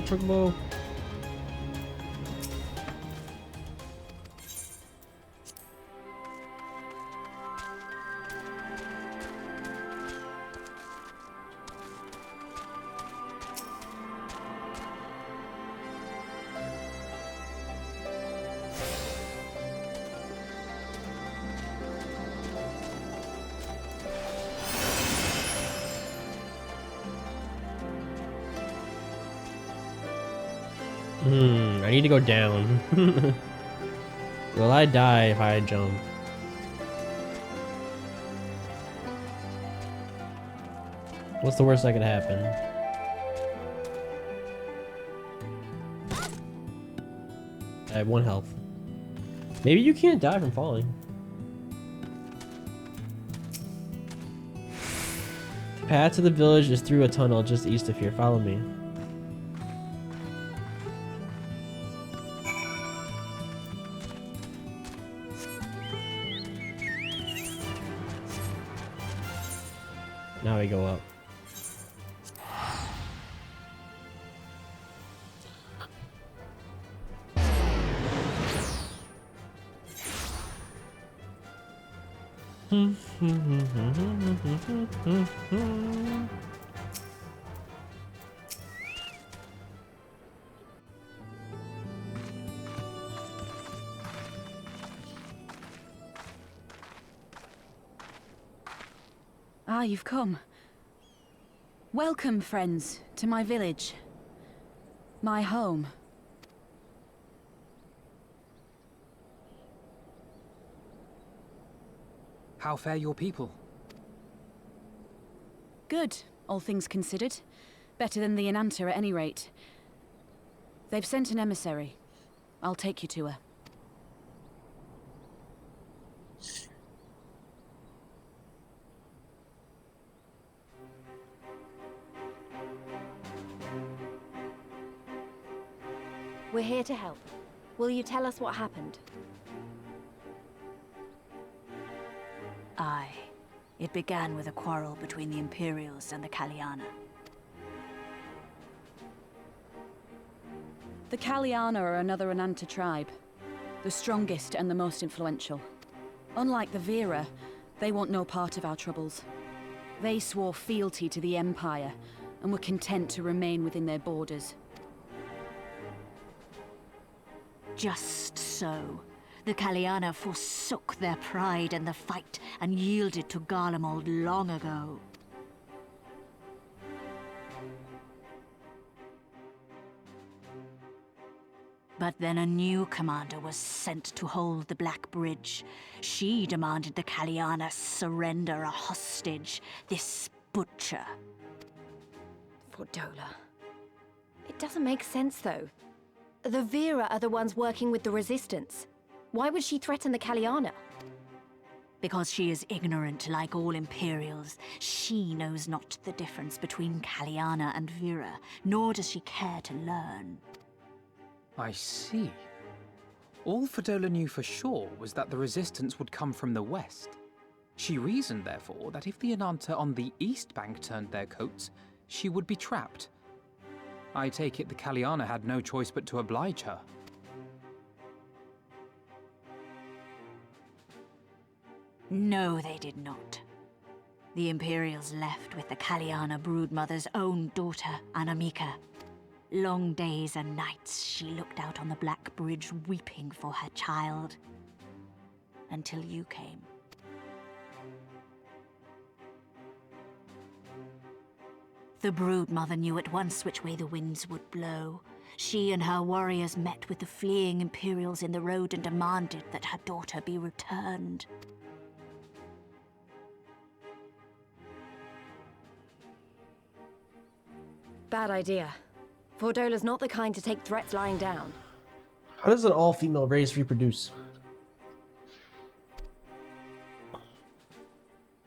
A: Truck ball. I need to go down. Will I die if I jump? What's the worst that could happen? I have 1 health. Maybe you can't die from falling. The path to the village is through a tunnel just east of here. Follow me. Now we go up.
G: Ah, you've come. Welcome, friends, to my village. My home.
K: How fare your people?
G: Good, all things considered. Better than the Enanta at any rate. They've sent an emissary. I'll take you to her.
H: We're here to help. Will you tell us what happened?
G: Aye. It began with a quarrel between the Imperials and the Kaliana. The Kaliana are another Enanta tribe. The strongest and the most influential. Unlike the Vera, they want no part of our troubles. They swore fealty to the Empire, and were content to remain within their borders.
L: Just so. The Kaliana forsook their pride in the fight and yielded to Garlemald long ago. But then a new commander was sent to hold the Black Bridge. She demanded the Kaliana surrender a hostage, this butcher.
H: Fordola. It doesn't make sense, though. The Vera are the ones working with the Resistance. Why would she threaten the Kaliana?
L: Because she is ignorant like all Imperials. She knows not the difference between Kaliana and Vera, nor does she care to learn.
K: I see. All Fordola knew for sure was that the resistance would come from the west. She reasoned, therefore, that if the Enanta on the east bank turned their coats, she would be trapped. I take it the Kaliana had no choice but to oblige her.
L: No, they did not. The Imperials left with the Kaliana broodmother's own daughter, Anamika. Long days and nights she looked out on the Black Bridge weeping for her child. Until you came. The broodmother knew at once which way the winds would blow. She and her warriors met with the fleeing Imperials in the road and demanded that her daughter be returned.
H: Bad idea. Fordola's not the kind to take threats lying down.
A: How does an all-female race reproduce?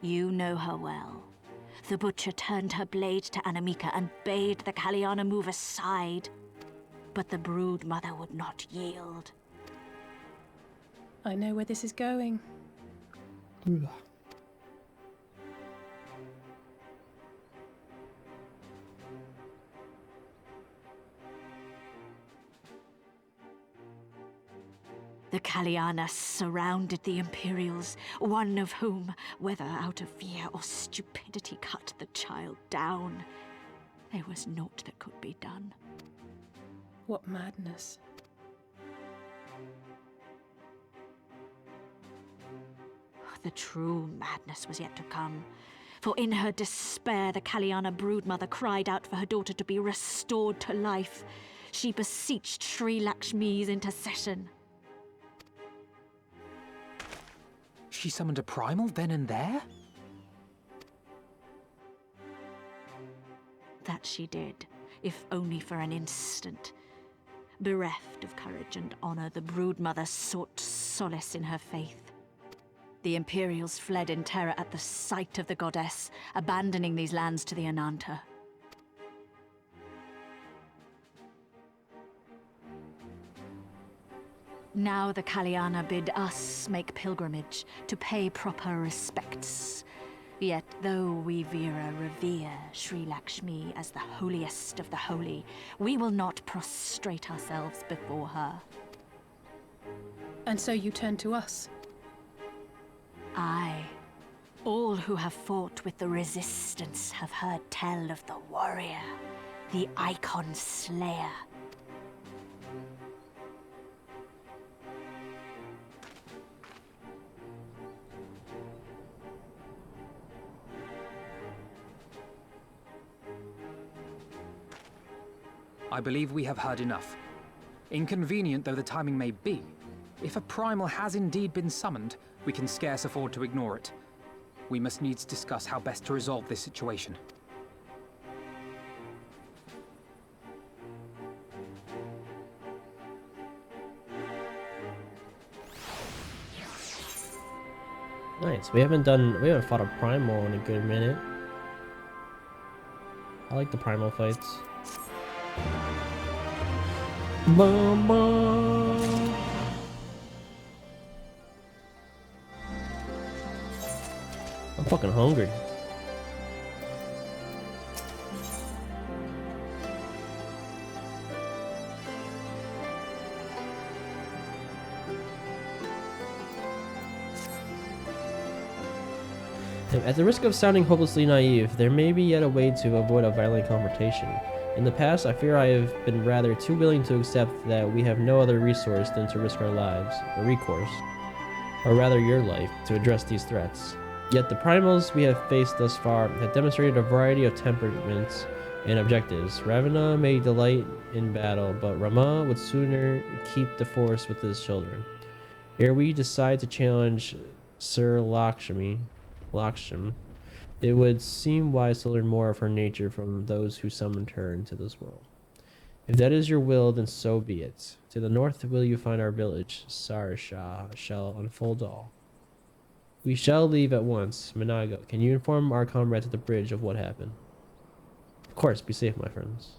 L: You know her well. The butcher turned her blade to Anamika and bade the Kaliana move aside. But the brood mother would not yield.
D: I know where this is going.
L: The Kaliana surrounded the Imperials, one of whom, whether out of fear or stupidity, cut the child down. There was naught that could be done.
D: What madness.
L: The true madness was yet to come. For in her despair, the Kaliana broodmother cried out for her daughter to be restored to life. She beseeched Sri Lakshmi's intercession.
K: She summoned a primal then and there?
L: That she did, if only for an instant. Bereft of courage and honor, the broodmother sought solace in her faith. The Imperials fled in terror at the sight of the goddess, abandoning these lands to the Enanta. Now the Kaliana bid us make pilgrimage to pay proper respects. Yet though we Vera revere Sri Lakshmi as the holiest of the holy, we will not prostrate ourselves before her.
D: And so you turn to us?
L: Aye, All who have fought with the Resistance have heard tell of the warrior, the Icon Slayer.
K: I believe we have heard enough. Inconvenient though the timing may be, if a primal has indeed been summoned, we can scarce afford to ignore it. We must needs discuss how best to resolve this situation.
A: Nice. We haven't fought a primal in a good minute. I like the primal fights. Mama. I'm fucking hungry. At the risk of sounding hopelessly naive, there may be yet a way to avoid a violent confrontation. In the past, I fear I have been rather too willing to accept that we have no other resource than to risk our lives, or recourse, or rather your life, to address these threats. Yet the primals we have faced thus far have demonstrated a variety of temperaments and objectives. Ravana may delight in battle, but Rama would sooner keep the forest with his children. Ere we decide to challenge Sir Lakshmi, it would seem wise to learn more of her nature from those who summoned her into this world. If that is your will, then so be it. To the north will you find our village. Sarsha shall unfold all. We shall leave at once. Minago, can you inform our comrades at the bridge of what happened? Of course, be safe, my friends.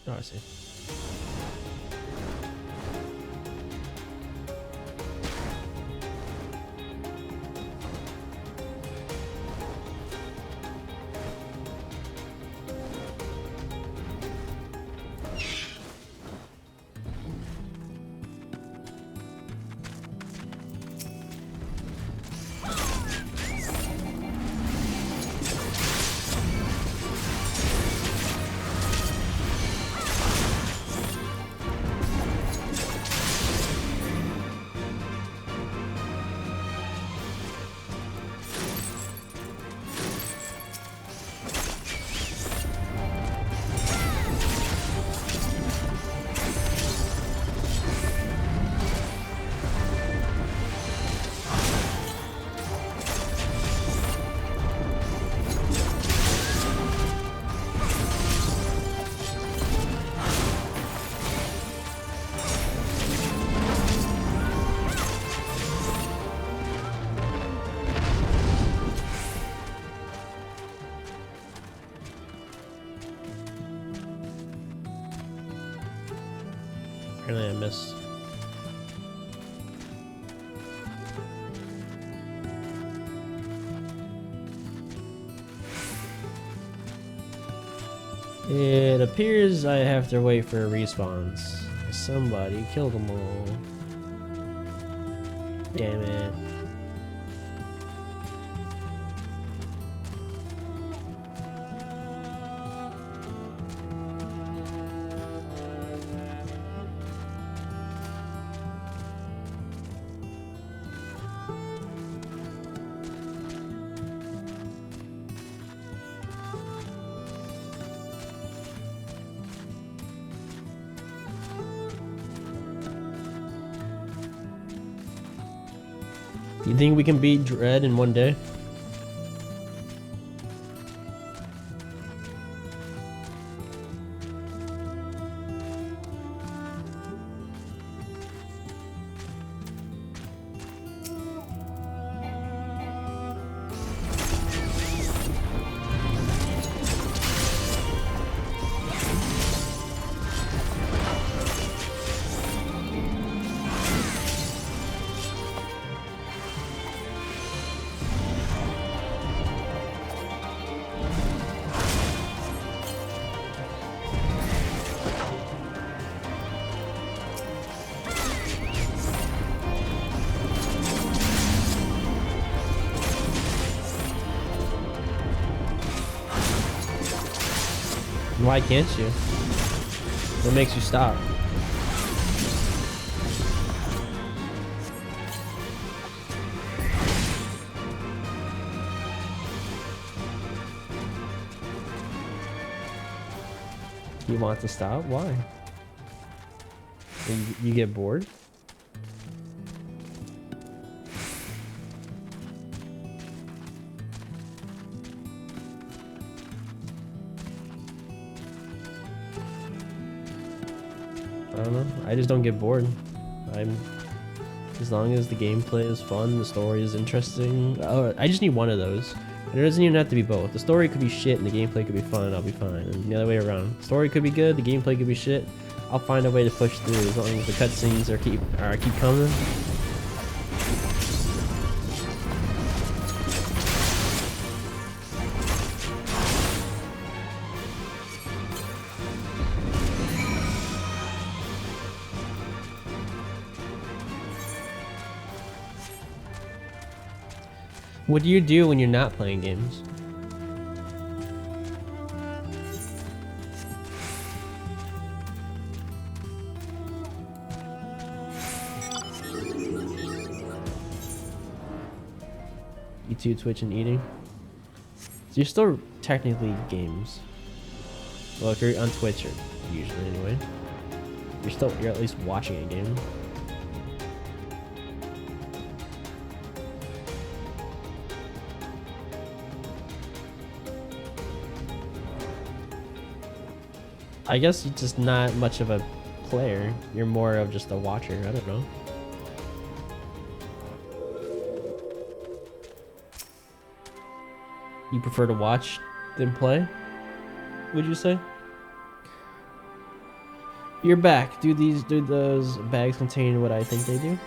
A: Oh, I see. Apparently I missed. It appears I have to wait for respawns. Somebody killed them all. Damn it. You think we can beat Dread in one day? Why can't you? What makes you stop? You want to stop? Why? You get bored? I don't know. I just don't get bored. As long as the gameplay is fun, the story is interesting. Oh, I just need one of those. It doesn't even have to be both. The story could be shit and the gameplay could be fun and I'll be fine. And the other way around. The story could be good, the gameplay could be shit. I'll find a way to push through as long as the cutscenes keep coming. What do you do when you're not playing games? YouTube, Twitch, and eating. So you're still technically games. Well, if you're on Twitch, or usually anyway, you're at least watching a game. I guess you're just not much of a player. You're more of just a watcher. I don't know. You prefer to watch than play? Would you say? You're back. Do those bags contain what I think they do?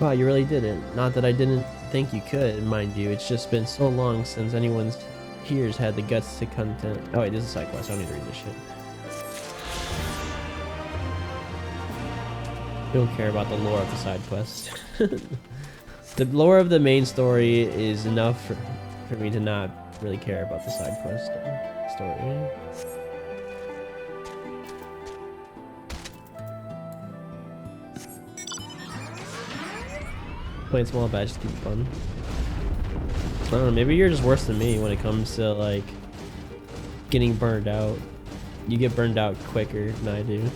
A: Wow, you really didn't. Not that I didn't think you could, mind you. It's just been so long since anyone's here's had the guts to content. Oh wait, this is a side quest. I don't need to read this shit. You don't care about the lore of the side quest. The lore of the main story is enough for me to not really care about the side quest story. Playing small badges to keep it fun. I don't know, maybe you're just worse than me when it comes to like getting burned out. You get burned out quicker than I do.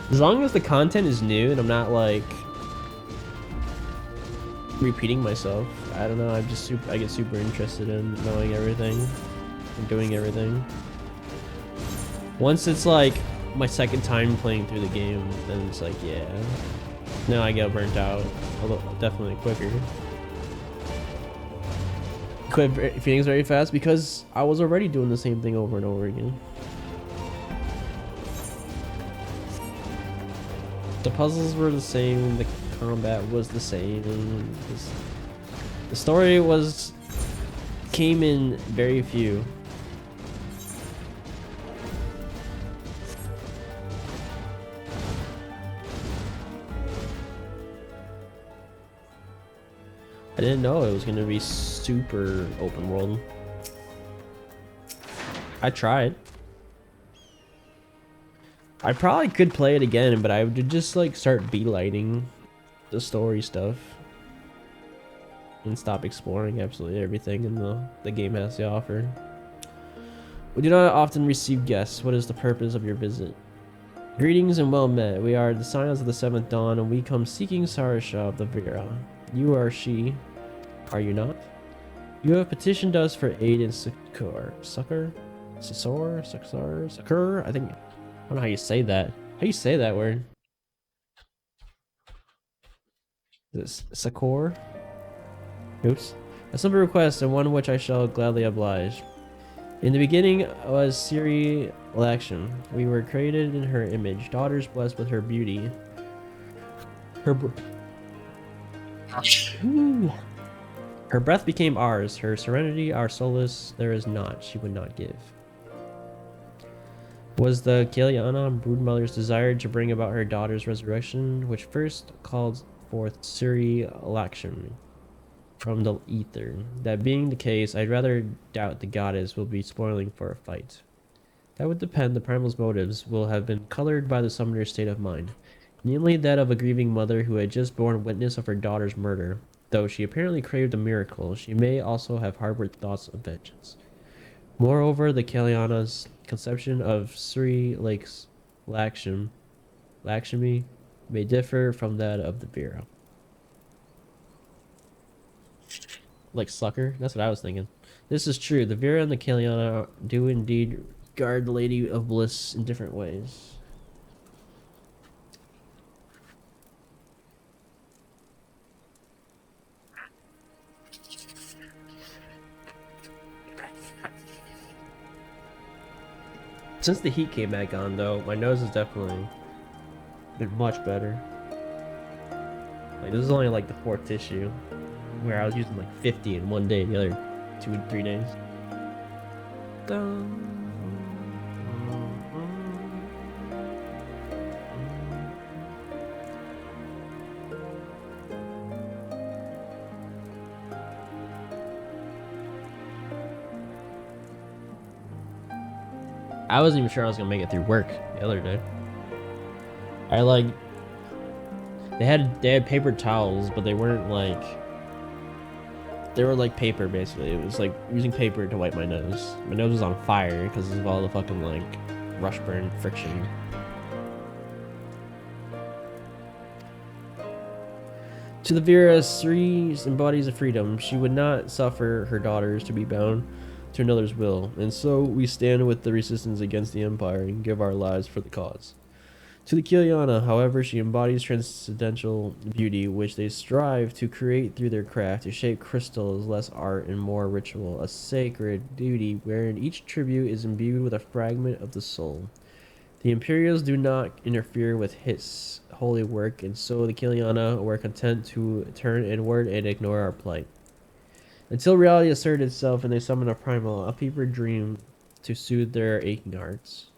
A: As long as the content is new and I'm not like repeating myself, I don't know, I get super interested in knowing everything and doing everything. Once it's like my second time playing through the game, then it's like, yeah. Now I get burnt out, although definitely quicker. Quit feelings very fast because I was already doing the same thing over and over again. The puzzles were the same, the combat was the same, and the story came in very few. I didn't know it was gonna be super open world. I tried. I probably could play it again, but I would just like start beelining the story stuff and stop exploring absolutely everything in the game has to offer. We do not often receive guests. What is the purpose of your visit? Greetings and well met. We are the Scions of the Seventh Dawn, and we come seeking Sarisha of the Vera. You are she, are you not? You have petitioned us for aid and succor. Succor? Succor? I think. I don't know how you say that. How do you say that word? Is it succor? Oops. A simple request and one which I shall gladly oblige. In the beginning was Siri Laction. We were created in her image, daughters blessed with her beauty. Her breath became ours, her serenity our solace there is not, she would not give. was the Kiliana broodmother's desire to bring about her daughter's resurrection, which first called forth Suri Lakshmi from the ether. That being the case, I'd rather doubt the goddess will be spoiling for a fight. That would depend. The primal's motives will have been colored by the summoner's state of mind, namely that of a grieving mother who had just borne witness of her daughter's murder. Though she apparently craved a miracle, she may also have harbored thoughts of vengeance. Moreover, the Kaliana's conception of Sri Lake's Lakshmi may differ from that of the Vera. Like sucker? That's what I was thinking. This is true. The Vera and the Kaliana do indeed guard the Lady of Bliss in different ways. Since the heat came back on, though, my nose has definitely been much better. Like, this is only like the 4th tissue, where I was using like 50 in one day, the other 2 and 3 days. I wasn't even sure I was gonna make it through work the other day. They had paper towels, but they weren't like, they were like paper basically. It was like using paper to wipe my nose. My nose was on fire because of all the fucking like rush burn friction. To the Vera, Sri embodies a freedom. She would not suffer her daughters to be bound to another's will, and so we stand with the resistance against the Empire and give our lives for the cause. To the Kiliana, however, she embodies transcendental beauty, which they strive to create through their craft, to shape crystals, less art and more ritual, a sacred duty wherein each tribute is imbued with a fragment of the soul. The Imperials do not interfere with his holy work, and so the Kiliana were content to turn inward and ignore our plight. Until reality asserted itself and they summon a primal, a fever dream to soothe their aching hearts.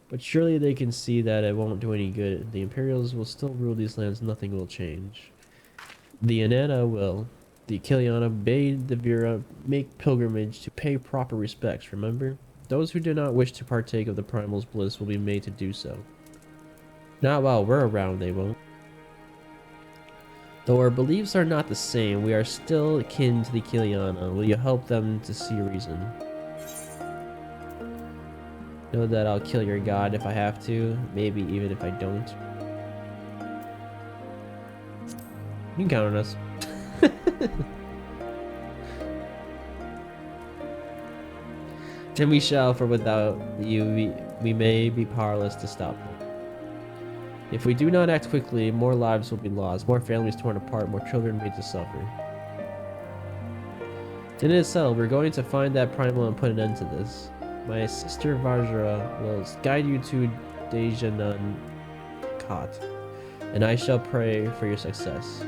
A: But surely they can see that it won't do any good. The Imperials will still rule these lands, nothing will change. The Aneta will. The Kiliana bade the Vera make pilgrimage to pay proper respects, remember? Those who do not wish to partake of the primal's bliss will be made to do so. Not while we're around, they won't. Though our beliefs are not the same, we are still akin to the Kiliana. Will you help them to see reason? Know that I'll kill your god if I have to, maybe even if I don't. You can count on us. And we shall, for without you we may be powerless to stop them. If we do not act quickly, more lives will be lost, more families torn apart, more children made to suffer. Then it is settled. We're going to find that primal and put an end to this. My sister Vajra will guide you to Dejanan Khat, and I shall pray for your success.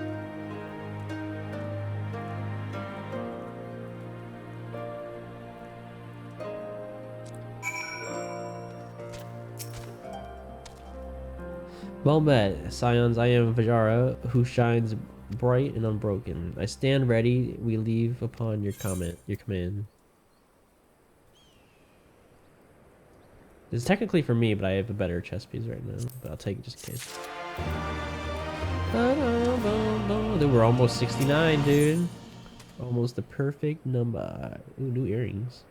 A: Well met, Scions. I am Vajara, who shines bright and unbroken. I stand ready. We leave upon your command. This is technically for me, but I have a better chest piece right now. But I'll take it just in case. Dude, we're almost 69, dude. Almost the perfect number. Ooh, new earrings.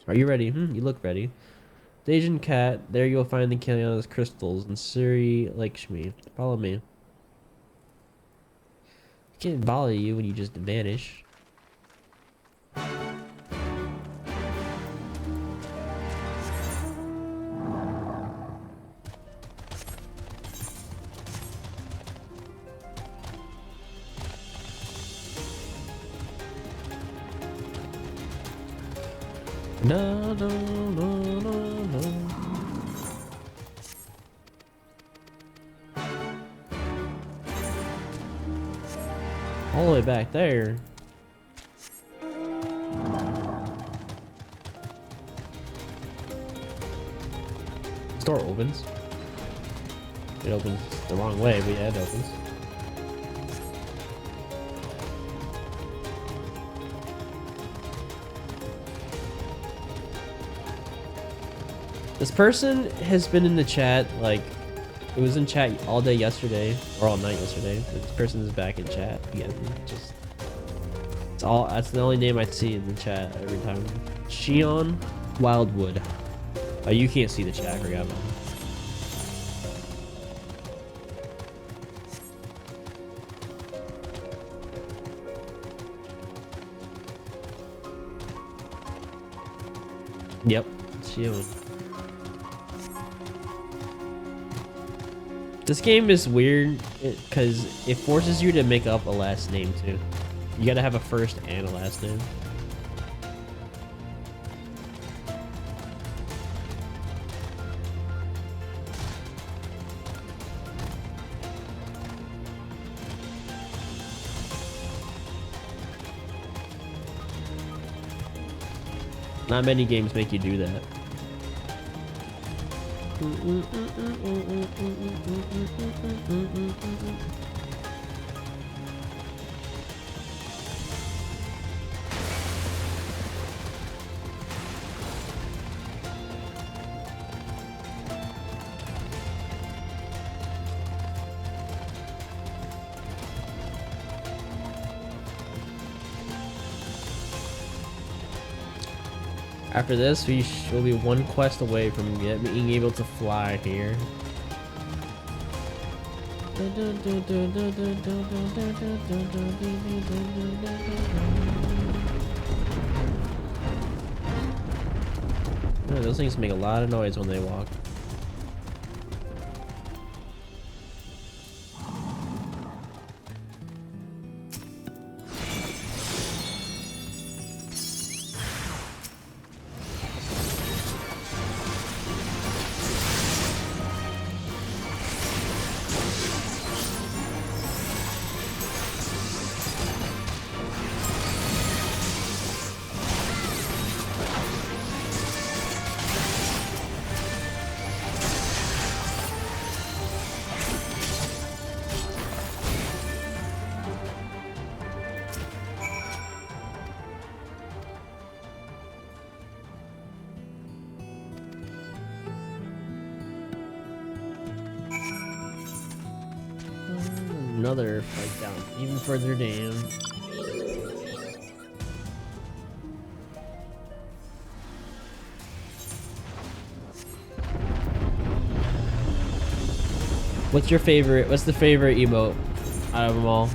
A: Are you ready? You look ready. Dejan Cat, there you'll find the Kiliana's crystals and Suri Lakshmi. Follow me. I can't follow you when you just vanish. No, no, no, no, no. All the way back there. Door opens. It opens the wrong way, but yeah, it opens. This person has been in the chat, like, it was in chat all day yesterday, or all night yesterday. This person is back in chat again. Just, that's the only name I see in the chat every time. Shion Wildwood. Oh, you can't see the chat, I forgot about it. Yep, Shion. This game is weird because it forces you to make up a last name too. You gotta have a first and a last name. Not many games make you do that. After this, we will be one quest away from being able to fly here. Oh, those things make a lot of noise when they walk. Another fight down, even further down. What's your favorite? What's the favorite emote out of them all?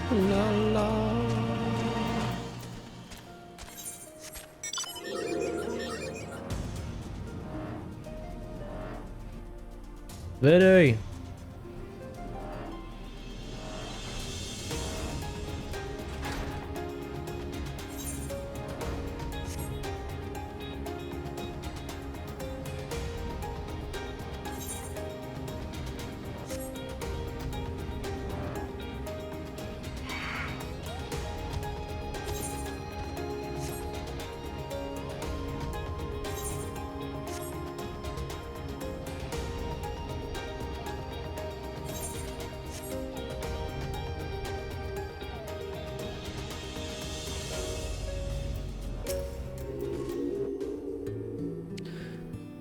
A: La la. Ready.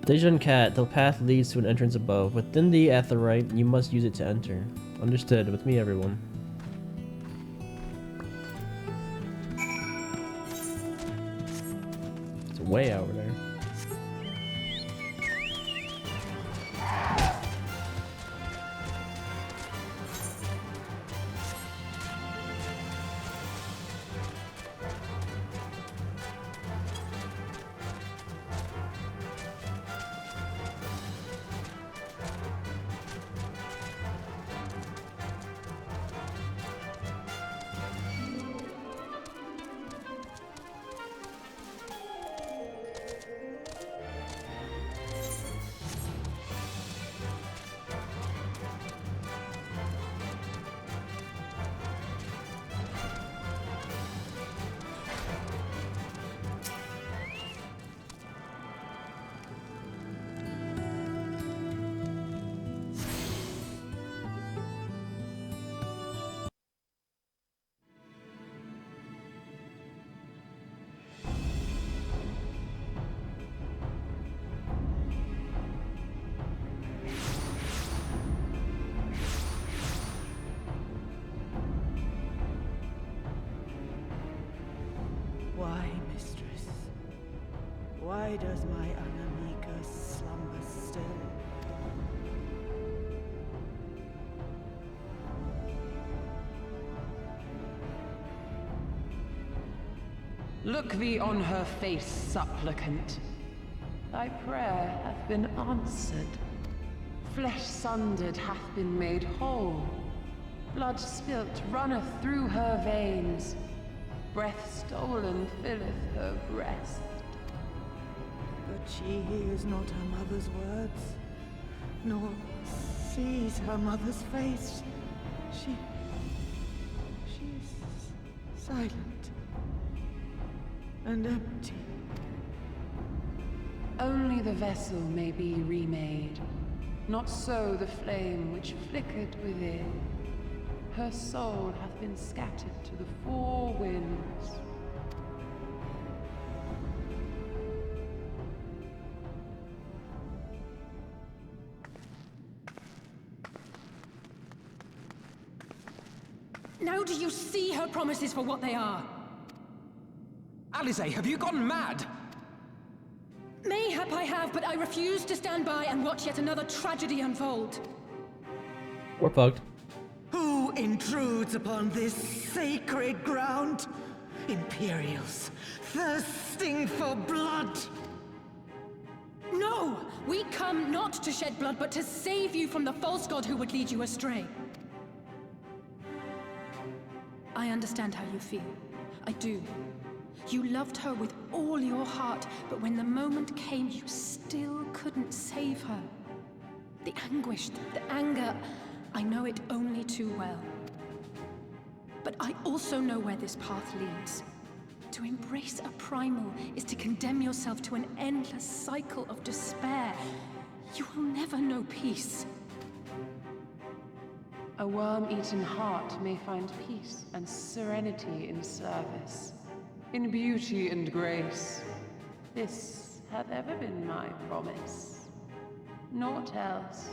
A: Dejan Cat, the path leads to an entrance above. Within the aetheryte, you must use it to enter. Understood. With me, everyone. It's way over there.
M: Why, mistress? Why does my Anamika slumber still?
N: Look thee on her face, supplicant. Thy prayer hath been answered. Flesh sundered hath been made whole. Blood spilt runneth through her veins. Breath stolen filleth her breast.
M: But she hears not her mother's words, nor sees her mother's face. She is silent and empty.
N: Only the vessel may be remade, not so the flame which flickered within. Her soul hath been scattered to the four winds.
D: Now do you see her promises for what they are?
K: Alize, have you gone mad?
D: Mayhap I have, but I refuse to stand by and watch yet another tragedy unfold.
A: We're fucked.
M: Who intrudes upon this sacred ground? Imperials, thirsting for blood.
D: No! We come not to shed blood, but to save you from the false god who would lead you astray. I understand how you feel. I do. You loved her with all your heart, but when the moment came, you still couldn't save her. The anguish, the anger, I know it only too well. But I also know where this path leads. To embrace a primal is to condemn yourself to an endless cycle of despair. You will never know peace.
N: A worm-eaten heart may find peace and serenity in service, in beauty and grace. This hath ever been my promise. Naught else.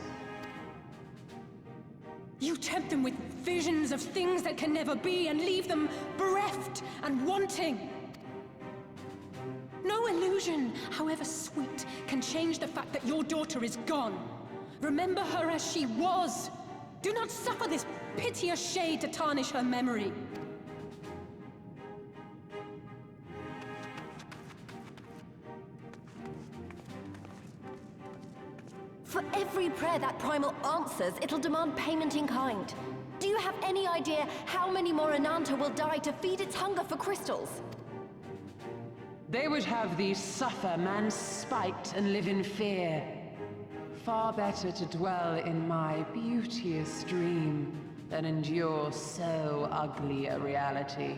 D: You tempt them with visions of things that can never be and leave them bereft and wanting. No illusion, however sweet, can change the fact that your daughter is gone. Remember her as she was. Do not suffer this piteous shade to tarnish her memory.
H: For every prayer that primal answers, it'll demand payment in kind. Do you have any idea how many more Ananta will die to feed its hunger for crystals?
N: They would have thee suffer man's spite and live in fear. Far better to dwell in my beauteous dream than endure so ugly a reality.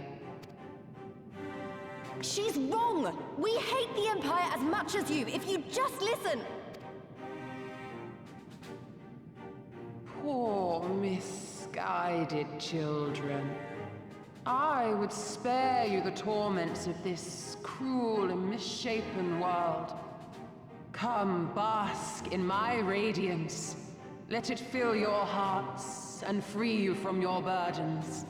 H: She's wrong! We hate the Empire as much as you, if you just listen!
N: Poor, misguided children. I would spare you the torments of this cruel and misshapen world. Come, bask in my radiance. Let it fill your hearts and free you from your burdens.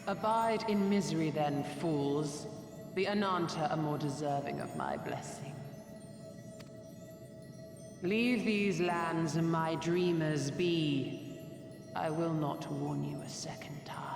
N: Abide in misery then, fools. The Ananta are more deserving of my blessing. Leave these lands and my dreamers be. I will not warn you a second time.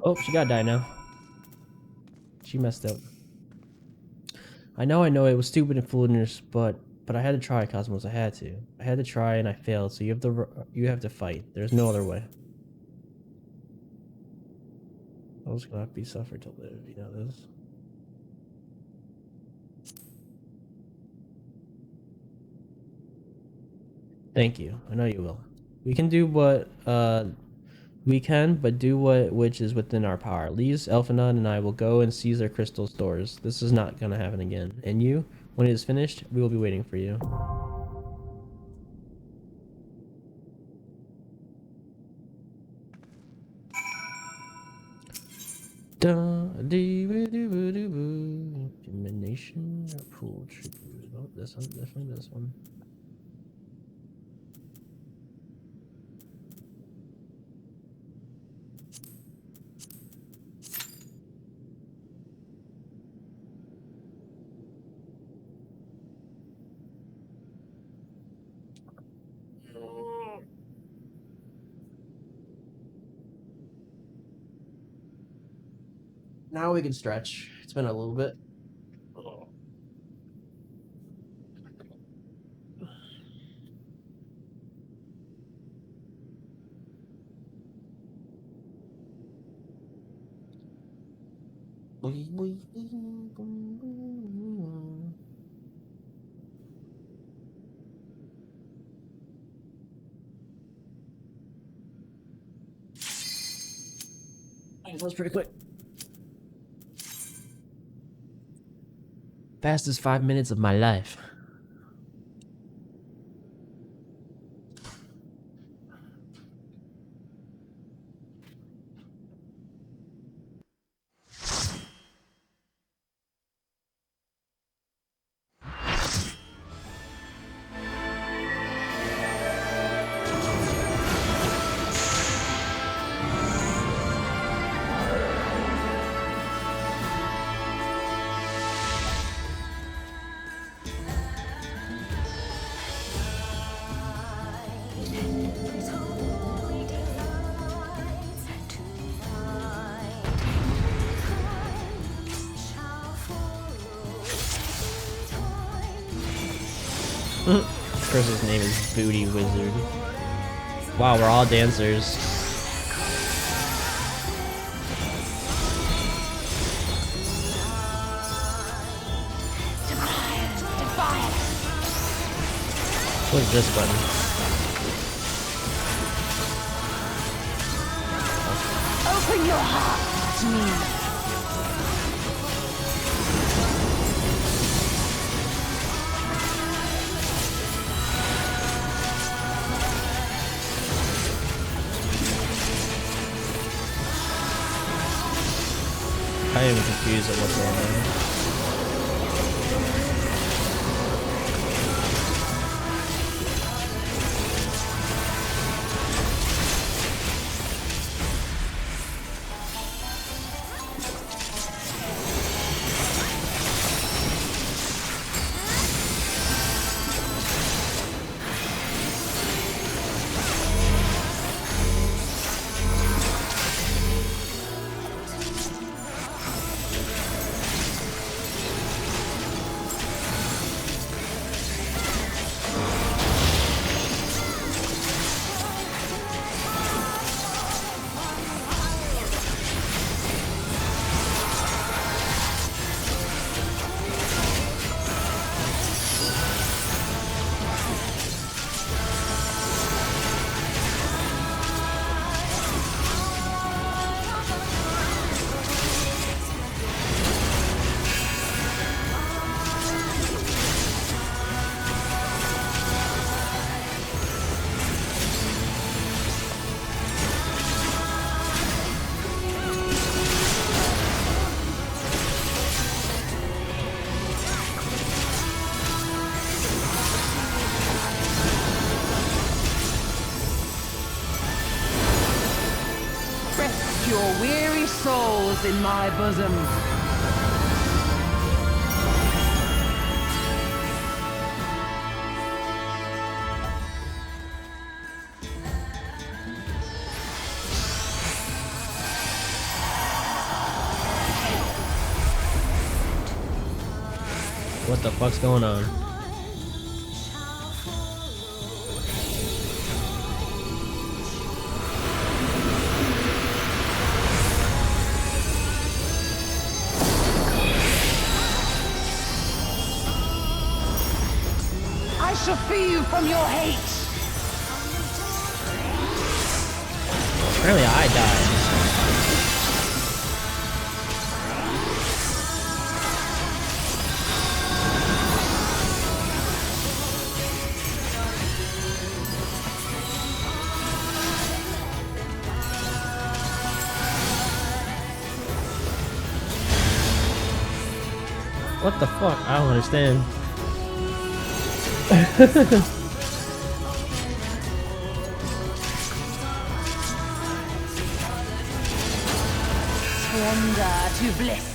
A: Oh, she gotta die now. She messed up. I know, it was stupid and foolish, but I had to try, Cosmos. I had to try, and I failed. So you have to fight. There's no other way. I was gonna have to be suffered to live. You know this. Thank you. I know you will. We can do what but do which is within our power. Leaves, Elphanon, and I will go and seize their crystal stores. This is not gonna happen again. And you, when it is finished, we will be waiting for you. Elimination pool tribute. Oh, this one, definitely this one. Now we can stretch. It's been a little bit. That was pretty quick. Fastest 5 minutes of my life. Person's name is Booty Wizard. Wow, we're all dancers. What's this button?
L: Open your heart to me.
A: I am confused at what's going on.
N: in my bosom.
A: What the fuck's going on?
N: I shall free you from your hate.
A: Apparently I died. What the fuck? I don't understand.
N: Surrender to bliss.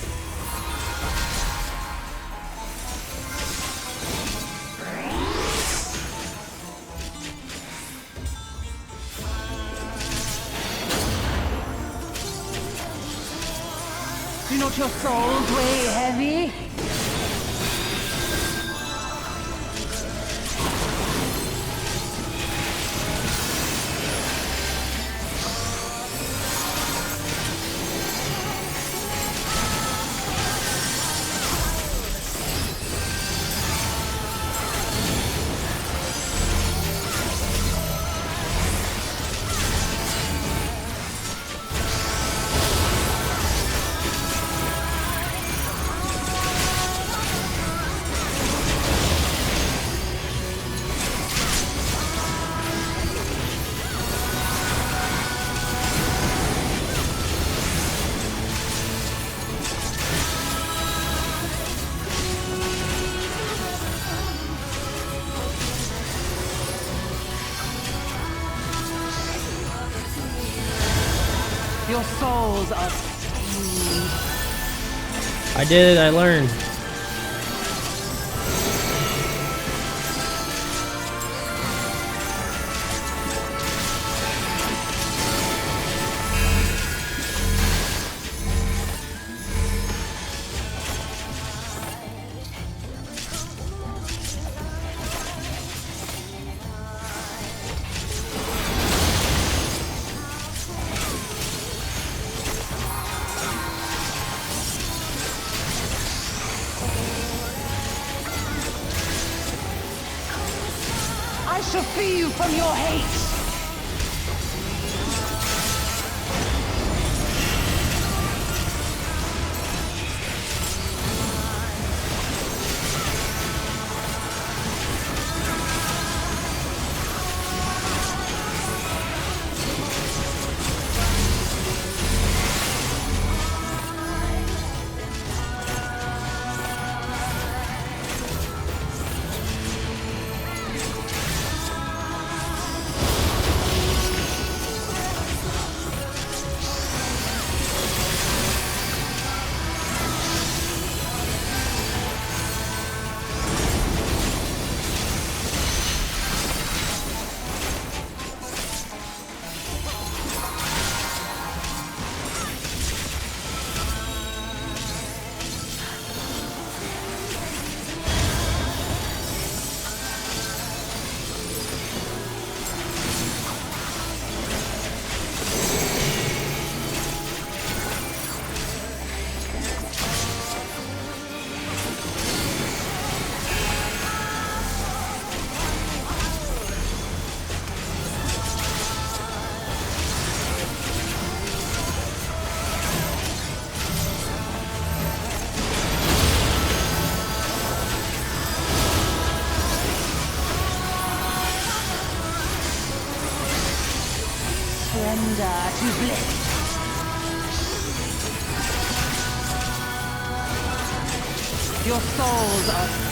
N: Do not your souls weigh heavy? Your souls are stained.
A: I did it, I learned.
N: I shall free you from your hate. Surrender to bliss. Your souls are stained.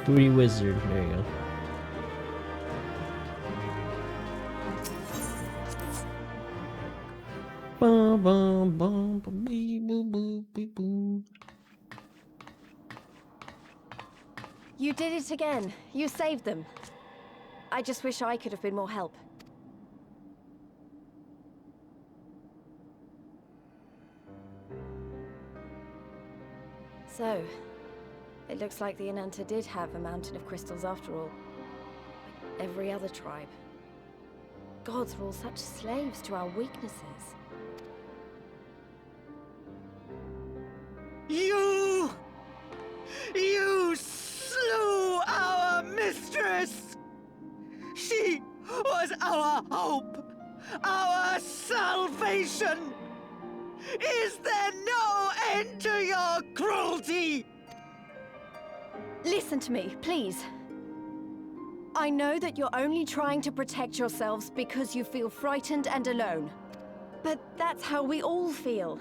A: Three wizard. There you go. Bum, bum, bum, bum, bee, boo, boo, bee, boo.
B: You did it again. You saved them. I just wish I could have been more help. So, it looks like the Ananta did have a mountain of crystals after all. Like every other tribe. Gods were all such slaves to our weaknesses.
M: You slew our mistress! She was our hope! Our salvation! Is there no end to your cruelty?
B: Listen to me, please. I know that you're only trying to protect yourselves because you feel frightened and alone. But that's how we all feel.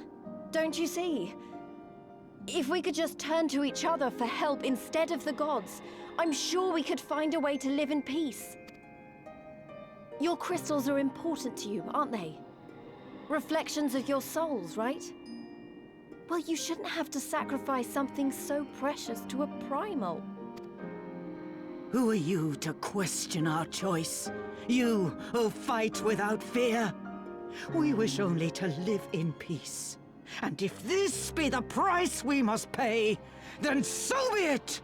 B: Don't you see? If we could just turn to each other for help instead of the gods, I'm sure we could find a way to live in peace. Your crystals are important to you, aren't they? Reflections of your souls, right? Well, you shouldn't have to sacrifice something so precious to a primal.
M: Who are you to question our choice? You who fight without fear? We wish only to live in peace. And if this be the price we must pay, then so be it!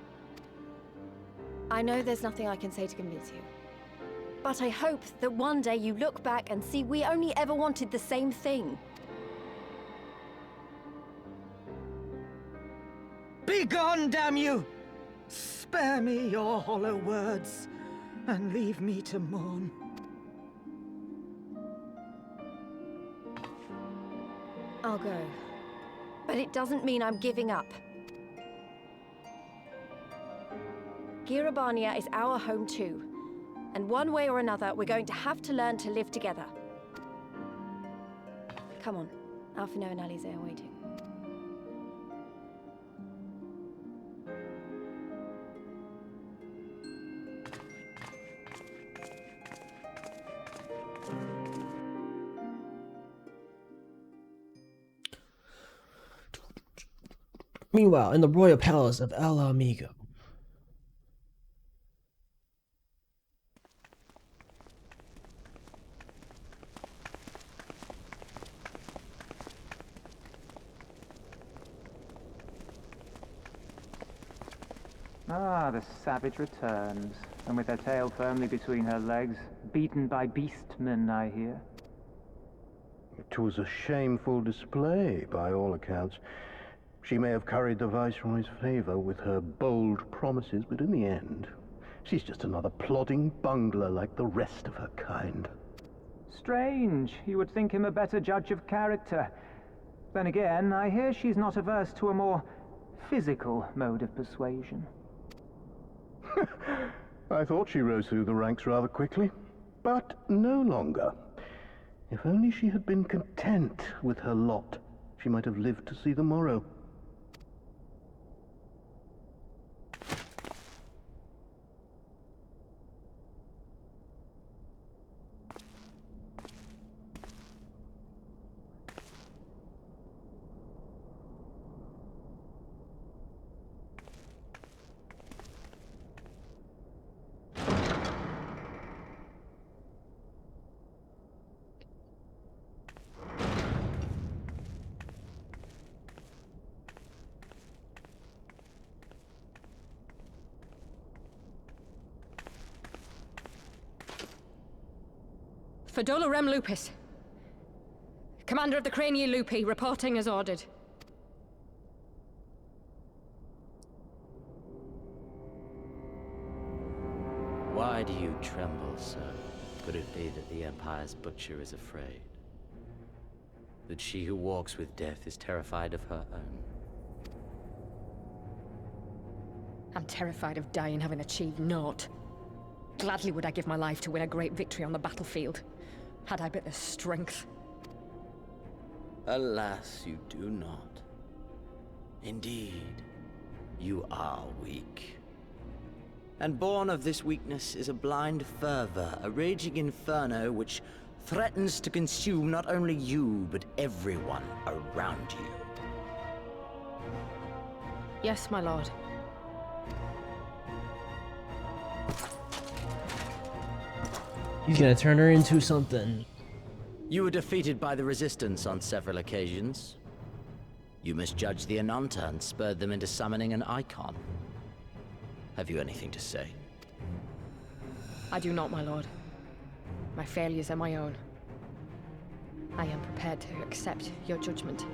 B: I know there's nothing I can say to convince you. But I hope that one day you look back and see we only ever wanted the same thing.
M: Begone, damn you! Spare me your hollow words, and leave me to mourn.
B: I'll go. But it doesn't mean I'm giving up. Girabania is our home too. And one way or another, we're going to have to learn to live together. Come on. Alphino and Alize are waiting.
A: Meanwhile, in the royal palace of El Amigo.
K: Ah, the savage returns, and with her tail firmly between her legs, beaten by beastmen, I hear.
I: It was a shameful display, by all accounts. She may have curried the Viceroy's favor with her bold promises, but in the end, she's just another plodding bungler like the rest of her kind.
K: Strange. You would think him a better judge of character. Then again, I hear she's not averse to a more physical mode of persuasion.
I: I thought she rose through the ranks rather quickly, but no longer. If only she had been content with her lot, she might have lived to see the morrow.
D: Fedola Rem Lupus. Commander of the Crania Lupi, reporting as ordered.
O: Why do you tremble, sir? Could it be that the Empire's butcher is afraid? That she who walks with death is terrified of her own?
D: I'm terrified of dying having achieved naught. Gladly would I give my life to win a great victory on the battlefield, had I but the strength.
O: Alas, you do not. Indeed, you are weak. And born of this weakness is a blind fervor, a raging inferno which threatens to consume not only you, but everyone around you.
D: Yes, my lord.
A: He's gonna turn her into something.
O: You were defeated by the Resistance on several occasions. You misjudged the Ananta and spurred them into summoning an icon. Have you anything to say?
D: I do not, my lord. My failures are my own. I am prepared to accept your judgment.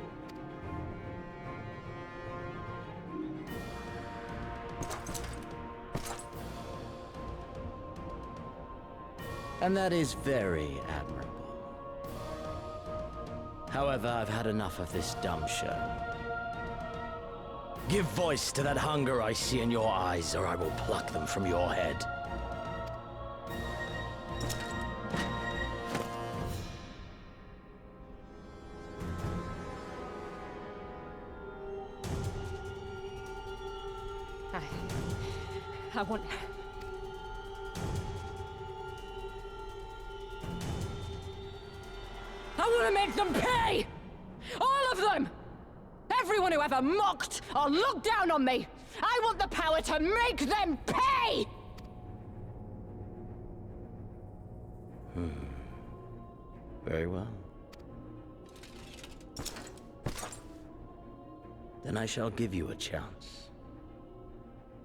O: And that is very admirable. However, I've had enough of this dumb show. Give voice to that hunger I see in your eyes, or I will pluck them from your head.
D: I want... I want to make them pay! All of them! Everyone who ever mocked or looked down on me! I want the power to make them pay!
O: Very well. Then I shall give you a chance.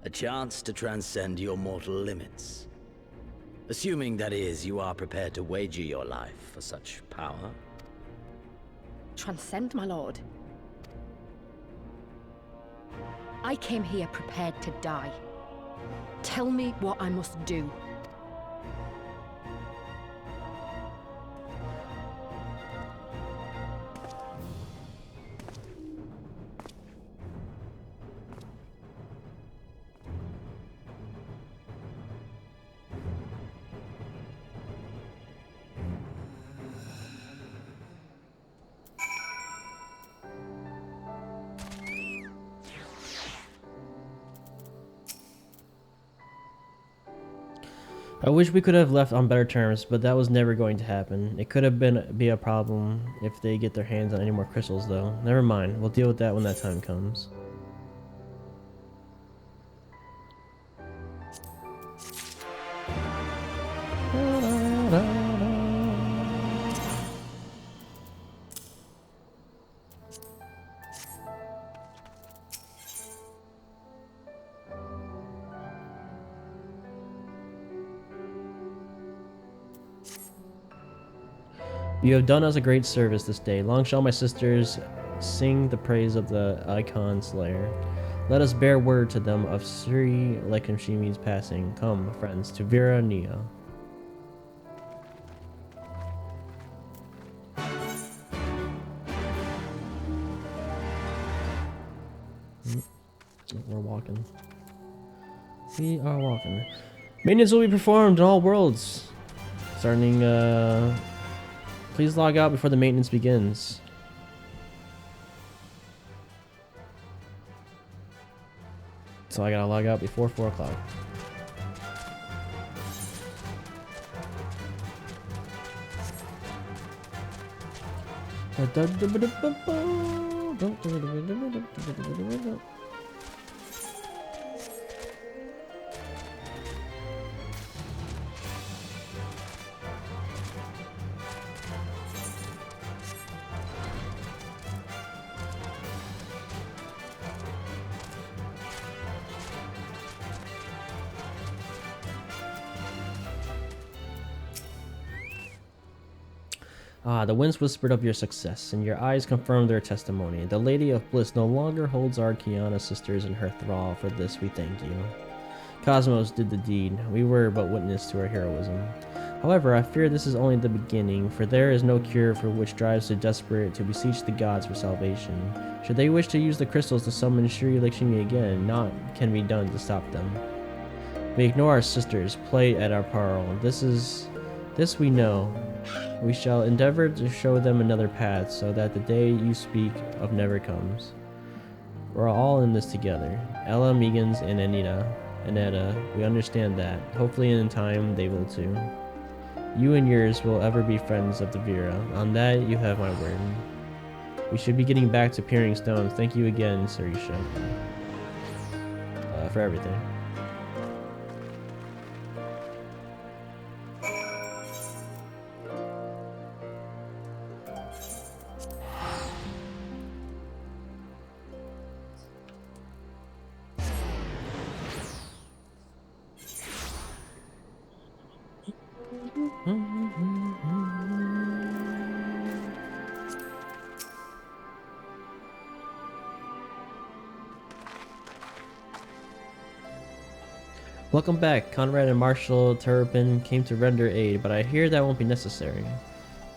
O: A chance to transcend your mortal limits. Assuming, that is, you are prepared to wager your life for such power.
D: Transcend, my lord. I came here prepared to die. Tell me what I must do.
A: I wish we could have left on better terms, but that was never going to happen. It could have be a problem if they get their hands on any more crystals, though. Never mind. We'll deal with that when that time comes. You have done us a great service this day. Long shall my sisters sing the praise of the Icon Slayer. Let us bear word to them of Sri Lekshmi's passing. Come, friends, to Vera Nia. We're walking. We are walking. Maintenance will be performed in all worlds. Starting, please log out before the maintenance begins. So I gotta log out before 4 o'clock. Ah, the winds whispered of your success, and your eyes confirmed their testimony. The Lady of Bliss no longer holds our Kiana sisters in her thrall. For this we thank you. Cosmos did the deed. We were but witness to her heroism. However, I fear this is only the beginning, for there is no cure for which drives the desperate to beseech the gods for salvation. Should they wish to use the crystals to summon Sri Lakshmi again, naught can be done to stop them. We ignore our sisters, play at our peril. This we know. We shall endeavor to show them another path, so that the day you speak of never comes. We're all in this together. Ella, Megans, and Anita. Annetta. We understand that. Hopefully in time they will too. You and yours will ever be friends of the Vera. On that you have my word. We should be getting back to peering stones. Thank you again, Sarisha, for everything. Welcome back. Conrad and Marshal Turpin came to render aid, but I hear that won't be necessary.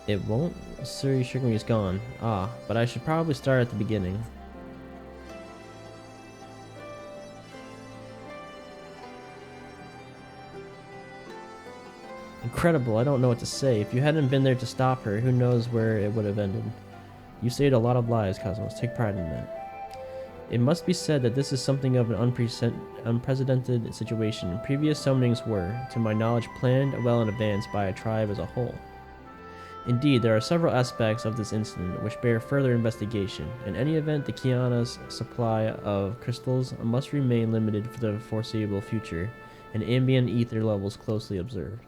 A: It won't? Suri Shigami is gone. Ah, but I should probably start at the beginning. Incredible, I don't know what to say. If you hadn't been there to stop her, who knows where it would have ended. You saved a lot of lives, Cosmos. Take pride in that. It must be said that this is something of an unprecedented situation. Previous summonings were, to my knowledge, planned well in advance by a tribe as a whole. Indeed, there are several aspects of this incident which bear further investigation. In any event, the Kiana's supply of crystals must remain limited for the foreseeable future, and ambient ether levels closely observed.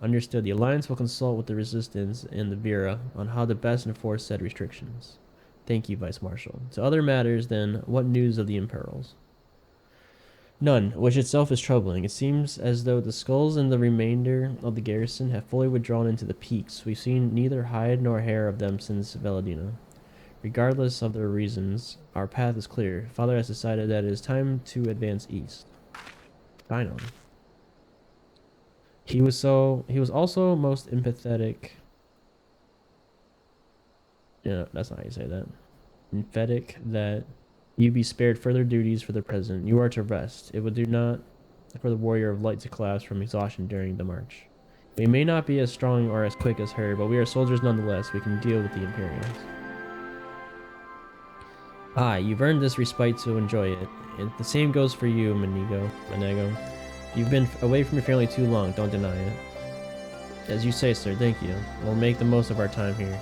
A: Understood. The Alliance will consult with the Resistance and the Vera on how to best enforce said restrictions. Thank you, Vice Marshal. To other matters, then, what news of the Imperils? None, which itself is troubling. It seems as though the skulls and the remainder of the garrison have fully withdrawn into the peaks. We've seen neither hide nor hair of them since Veladina. Regardless of their reasons, our path is clear. Father has decided that it is time to advance east. Finally. He was also most empathetic. Yeah, that's not how you say that. Emphatic that you be spared further duties for the present. You are to rest. It would do not for the warrior of light to collapse from exhaustion during the march. We may not be as strong or as quick as her, but we are soldiers nonetheless. We can deal with the Imperials. Ah, you've earned this respite to enjoy it. And the same goes for you, Manego. You've been away from your family too long, don't deny it. As you say, sir, thank you. We'll make the most of our time here.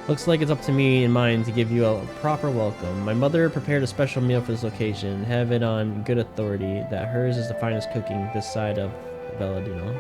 A: Looks like it's up to me and mine to give you a proper welcome. My mother prepared a special meal for this occasion. Have it on good authority that hers is the finest cooking this side of Veladino.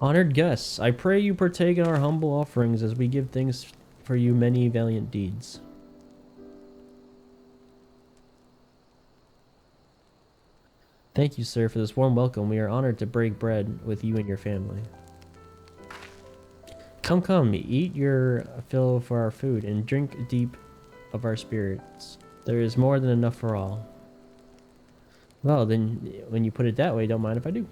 A: Honored guests, I pray you partake in our humble offerings as we give thanks for you many valiant deeds. Thank you, sir, for this warm welcome. We are honored to break bread with you and your family. Come, eat your fill for our food and drink deep of our spirits. There is more than enough for all. Well, then, when you put it that way, don't mind if I do.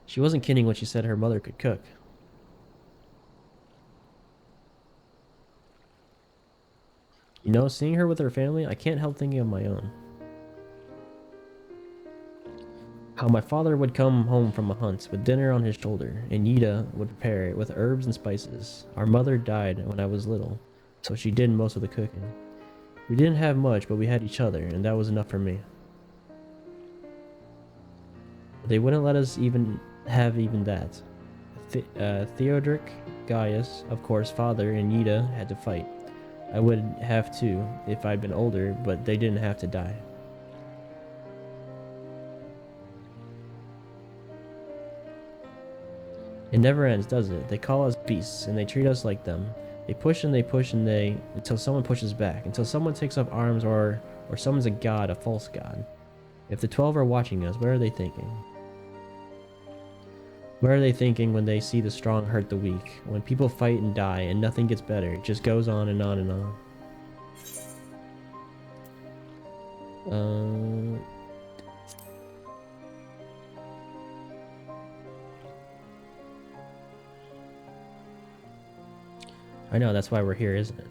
A: She wasn't kidding when she said her mother could cook. You know, seeing her with her family, I can't help thinking of my own. How my father would come home from a hunt with dinner on his shoulder, and Yida would prepare it with herbs and spices. Our mother died when I was little, so she did most of the cooking. We didn't have much, but we had each other, and that was enough for me. They wouldn't let us have that. Theodoric, Gaius, of course, father, and Yida had to fight. I would have too, if I'd been older, but they didn't have to die. It never ends, does it? They call us beasts, and they treat us like them. They push and they push and they... until someone pushes back. Until someone takes up arms or someone's a god, a false god. If the 12 are watching us, what are they thinking? What are they thinking when they see the strong hurt the weak? When people fight and die and nothing gets better, it just goes on and on and on. I know, that's why we're here, isn't it?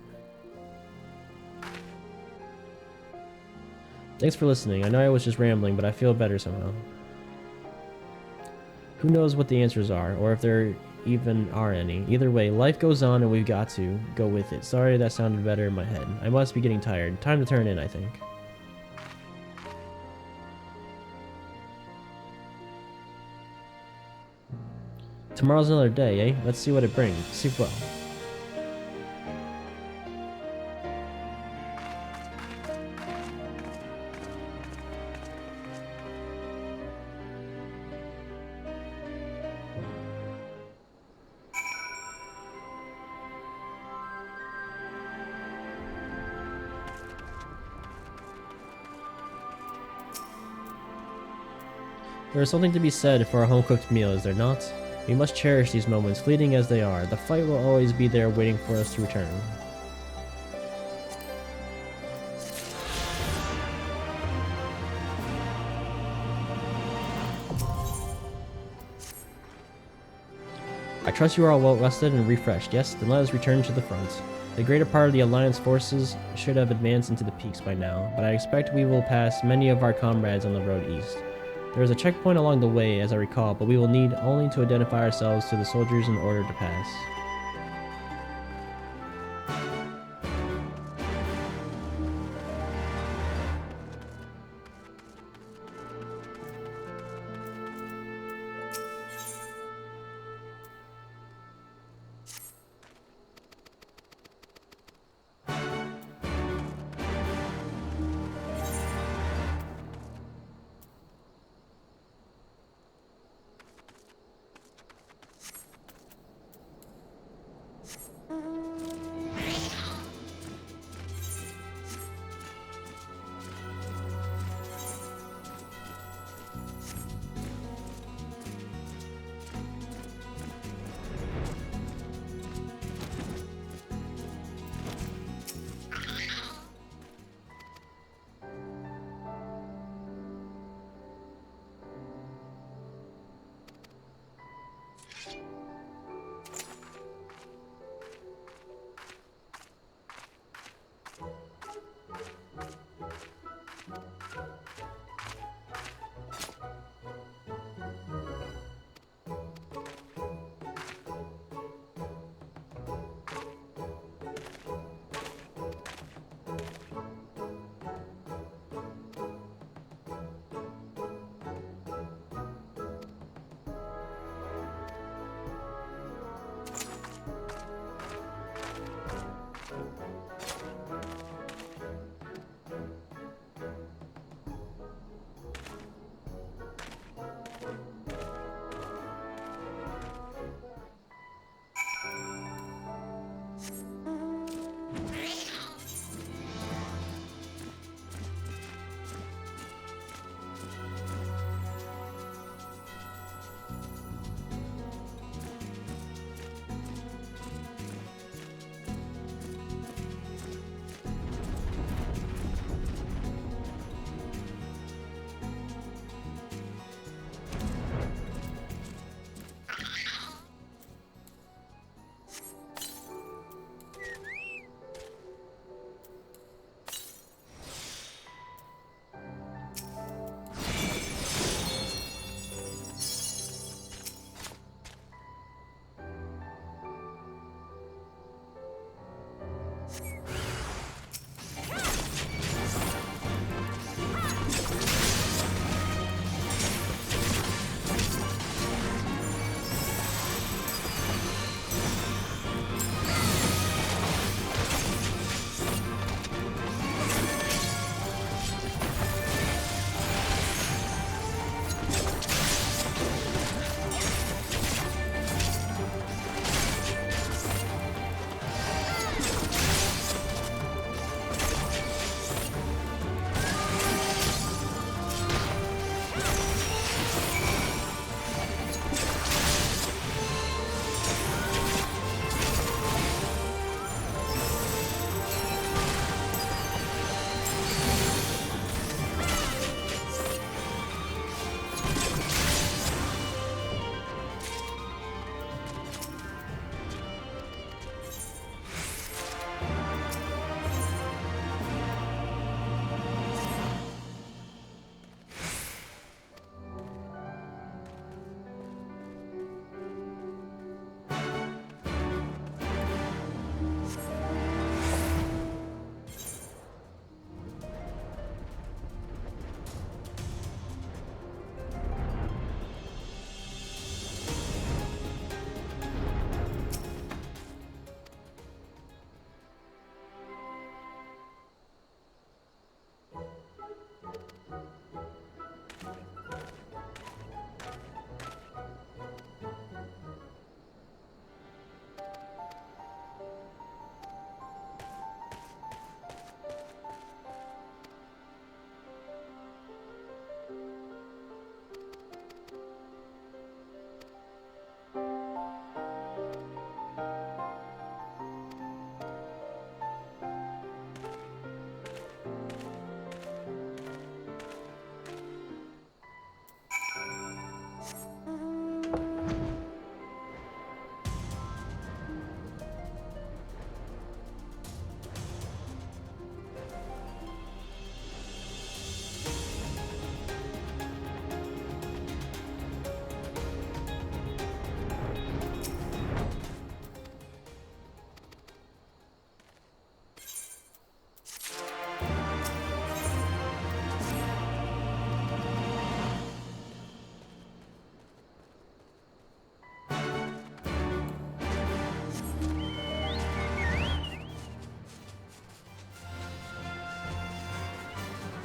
A: Thanks for listening. I know I was just rambling, but I feel better somehow. Who knows what the answers are, or if there even are any. Either way, life goes on and we've got to go with it. Sorry that sounded better in my head. I must be getting tired. Time to turn in, I think. Tomorrow's another day, eh? Let's see what it brings. Sleep well. There is something to be said for a home-cooked meal, is there not? We must cherish these moments, fleeting as they are. The fight will always be there waiting for us to return. I trust you are all well rested and refreshed. Yes, then let us return to the front. The greater part of the Alliance forces should have advanced into the peaks by now, but I expect we will pass many of our comrades on the road east. There is a checkpoint along the way, as I recall, but we will need only to identify ourselves to the soldiers in order to pass.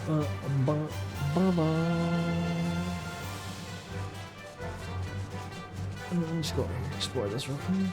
A: Ba, ba, ba, ba. Let's go over here, explore this real quick.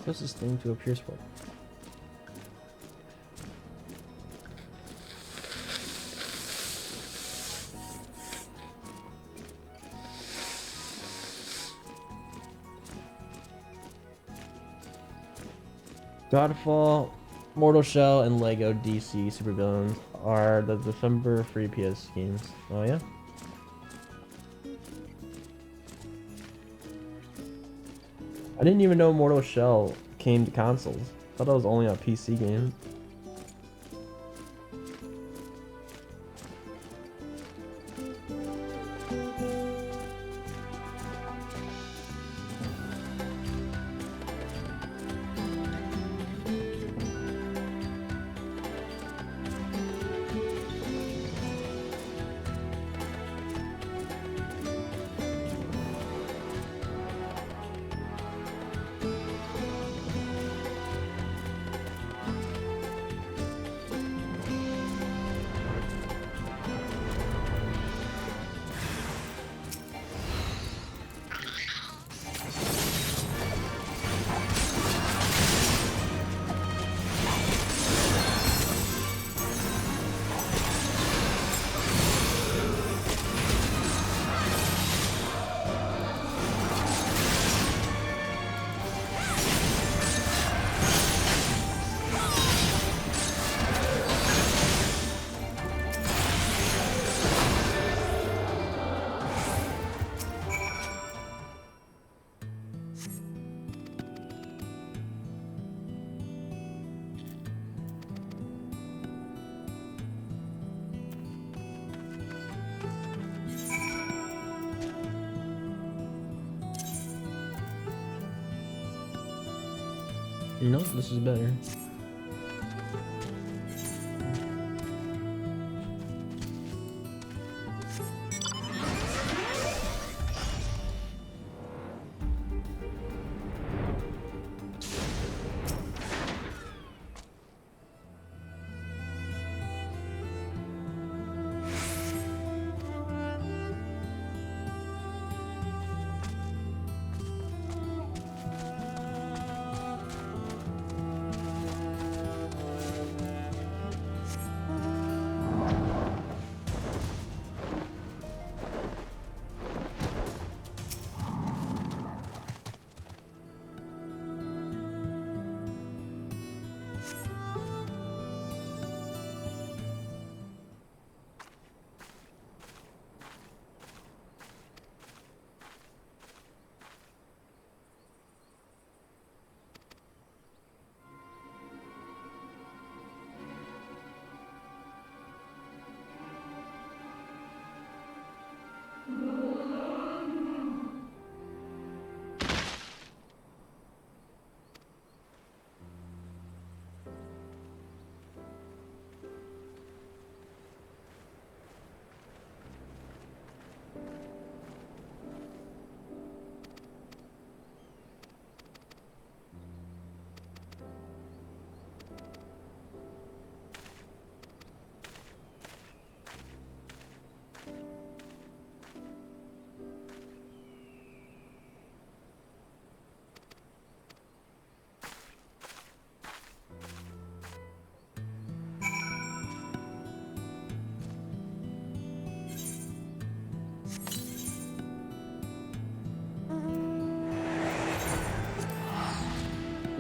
A: Closest thing to a pure sport. Godfall, Mortal Shell, and Lego DC Supervillains are the December free PS games. Oh yeah? I didn't even know Mortal Shell came to consoles. I thought it was only a PC game. No, this is better.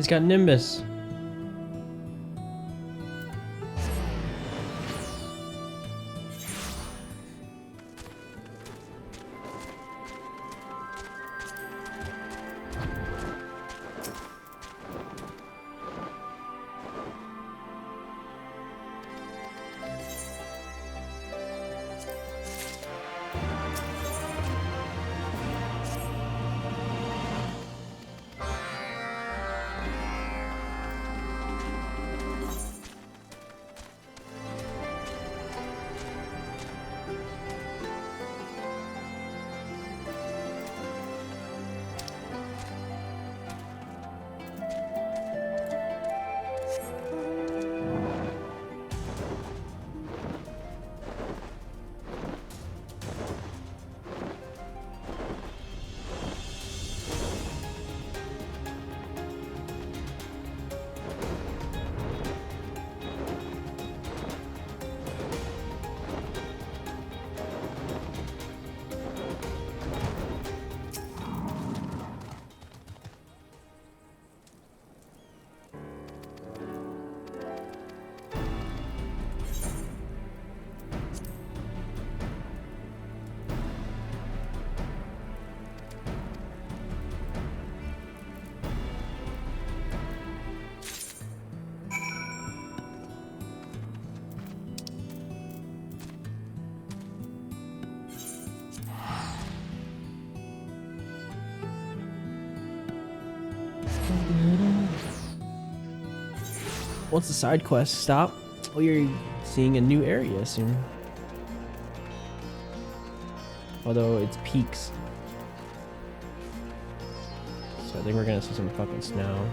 A: He's got Nimbus. Once the side quests stop, we're seeing a new area soon. Although it's peaks. So I think we're gonna see some fucking snow.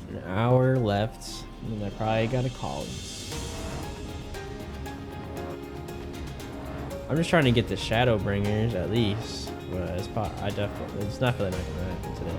A: An hour left, and I probably gotta call it. I'm just trying to get the Shadowbringers at least. But it's it's definitely not gonna happen today.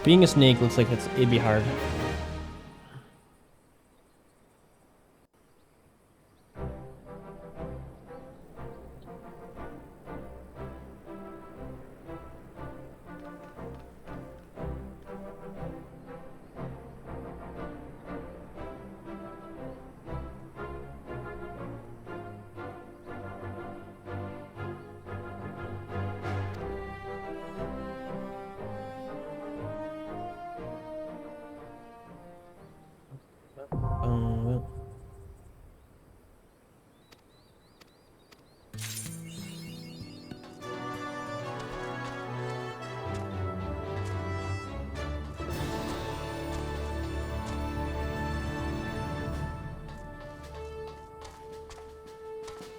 A: Being a snake looks like it'd be hard.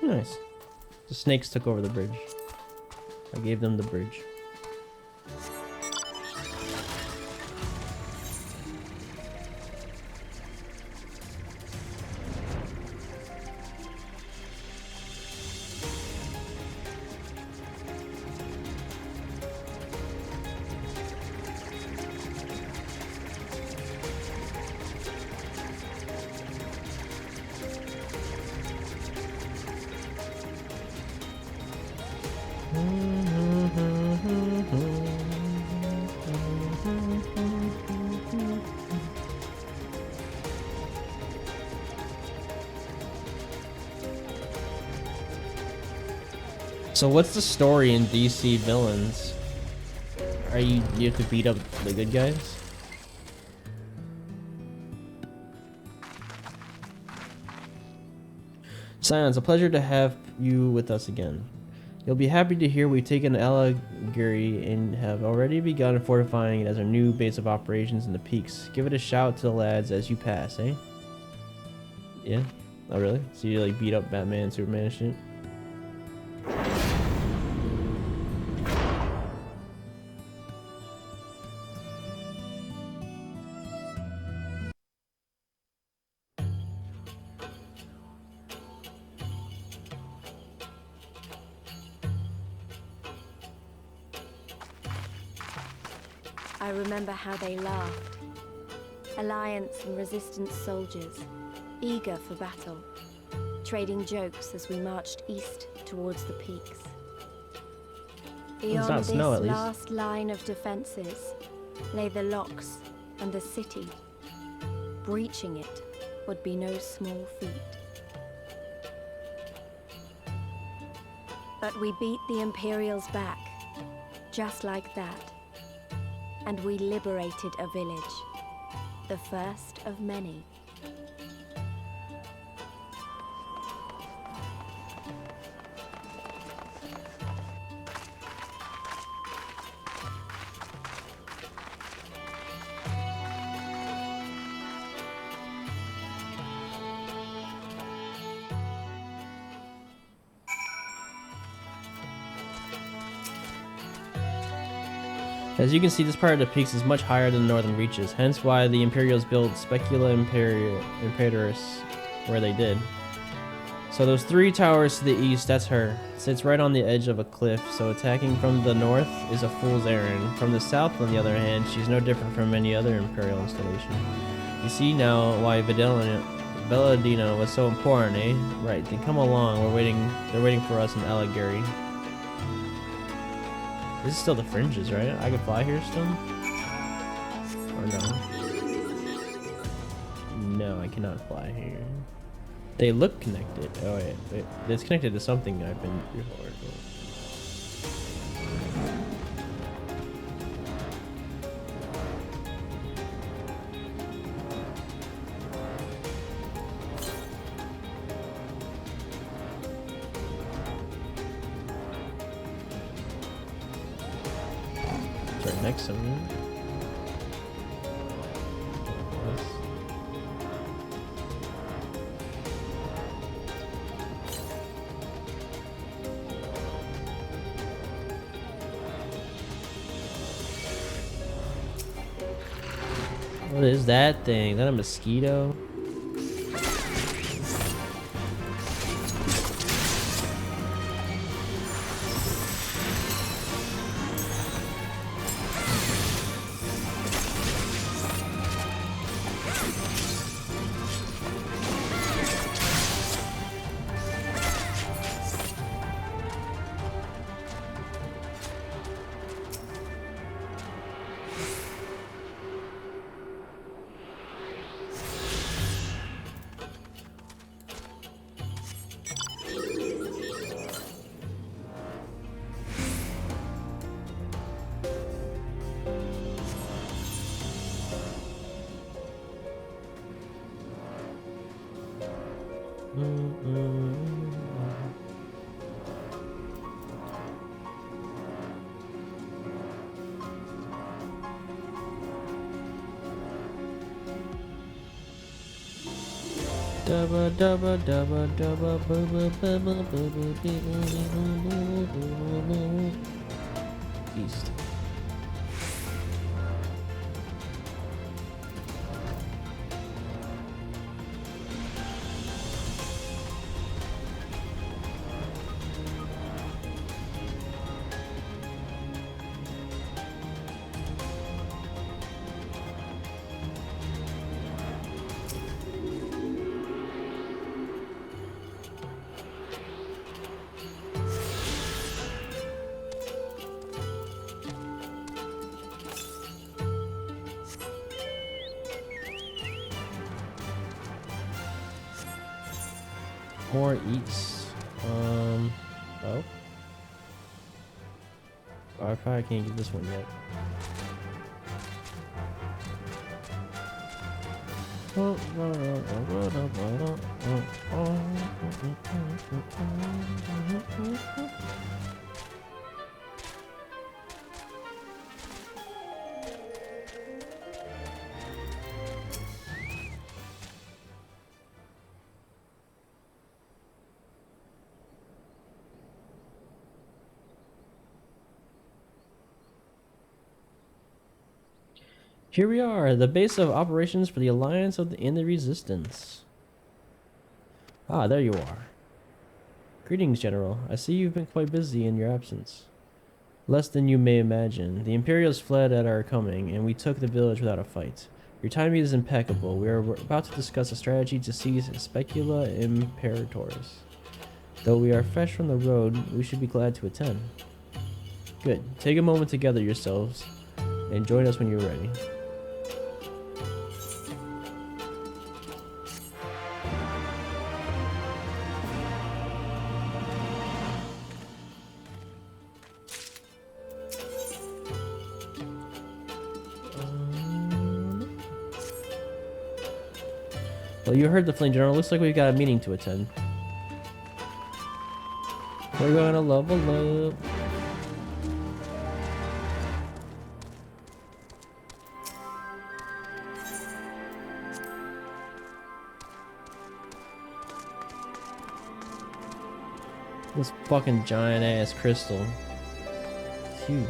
A: Nice. The snakes took over the bridge. I gave them the bridge. So what's the story in DC Villains? You have to beat up the good guys? Scion, it's a pleasure to have you with us again. You'll be happy to hear we've taken Alagiri and have already begun fortifying it as our new base of operations in the peaks. Give it a shout to the lads as you pass, eh? Yeah? Oh, really? So you like beat up Batman and Superman and shit?
B: I remember how they laughed. Alliance and Resistance soldiers, eager for battle, trading jokes as we marched east towards the peaks. Beyond this last line of defenses lay the locks and the city. Breaching it would be no small feat. But we beat the Imperials back, just like that. And we liberated a village, the first of many.
A: As you can see, this part of the peaks is much higher than the northern reaches, hence why the Imperials built Specula Imperatorus where they did. So those three towers to the east, that's her. Sits right on the edge of a cliff, so attacking from the north is a fool's errand. From the south, on the other hand, she's no different from any other Imperial installation. You see now why Belladino was so important, eh? Right, then come along, they're waiting for us in Alagiri. This is still the fringes, right? I can fly here still? Or no? No, I cannot fly here. They look connected. Oh wait. It's connected to something I've been before. Next to me. What is that thing? Is that a mosquito? Dubba dubba dubba dubba bubba bubba bubba east. More eats. Oh. I probably can't get this one yet. Here we are, the base of operations for the Alliance and the Resistance. Ah, there you are. Greetings, General. I see you've been quite busy in your absence. Less than you may imagine. The Imperials fled at our coming, and we took the village without a fight. Your timing is impeccable. We are about to discuss a strategy to seize Specula Imperatoris. Though we are fresh from the road, we should be glad to attend. Good. Take a moment to gather yourselves, and join us when you're ready. Well, you heard the Flame General. Looks like we've got a meeting to attend. We're gonna level up. This fucking giant ass crystal. It's huge.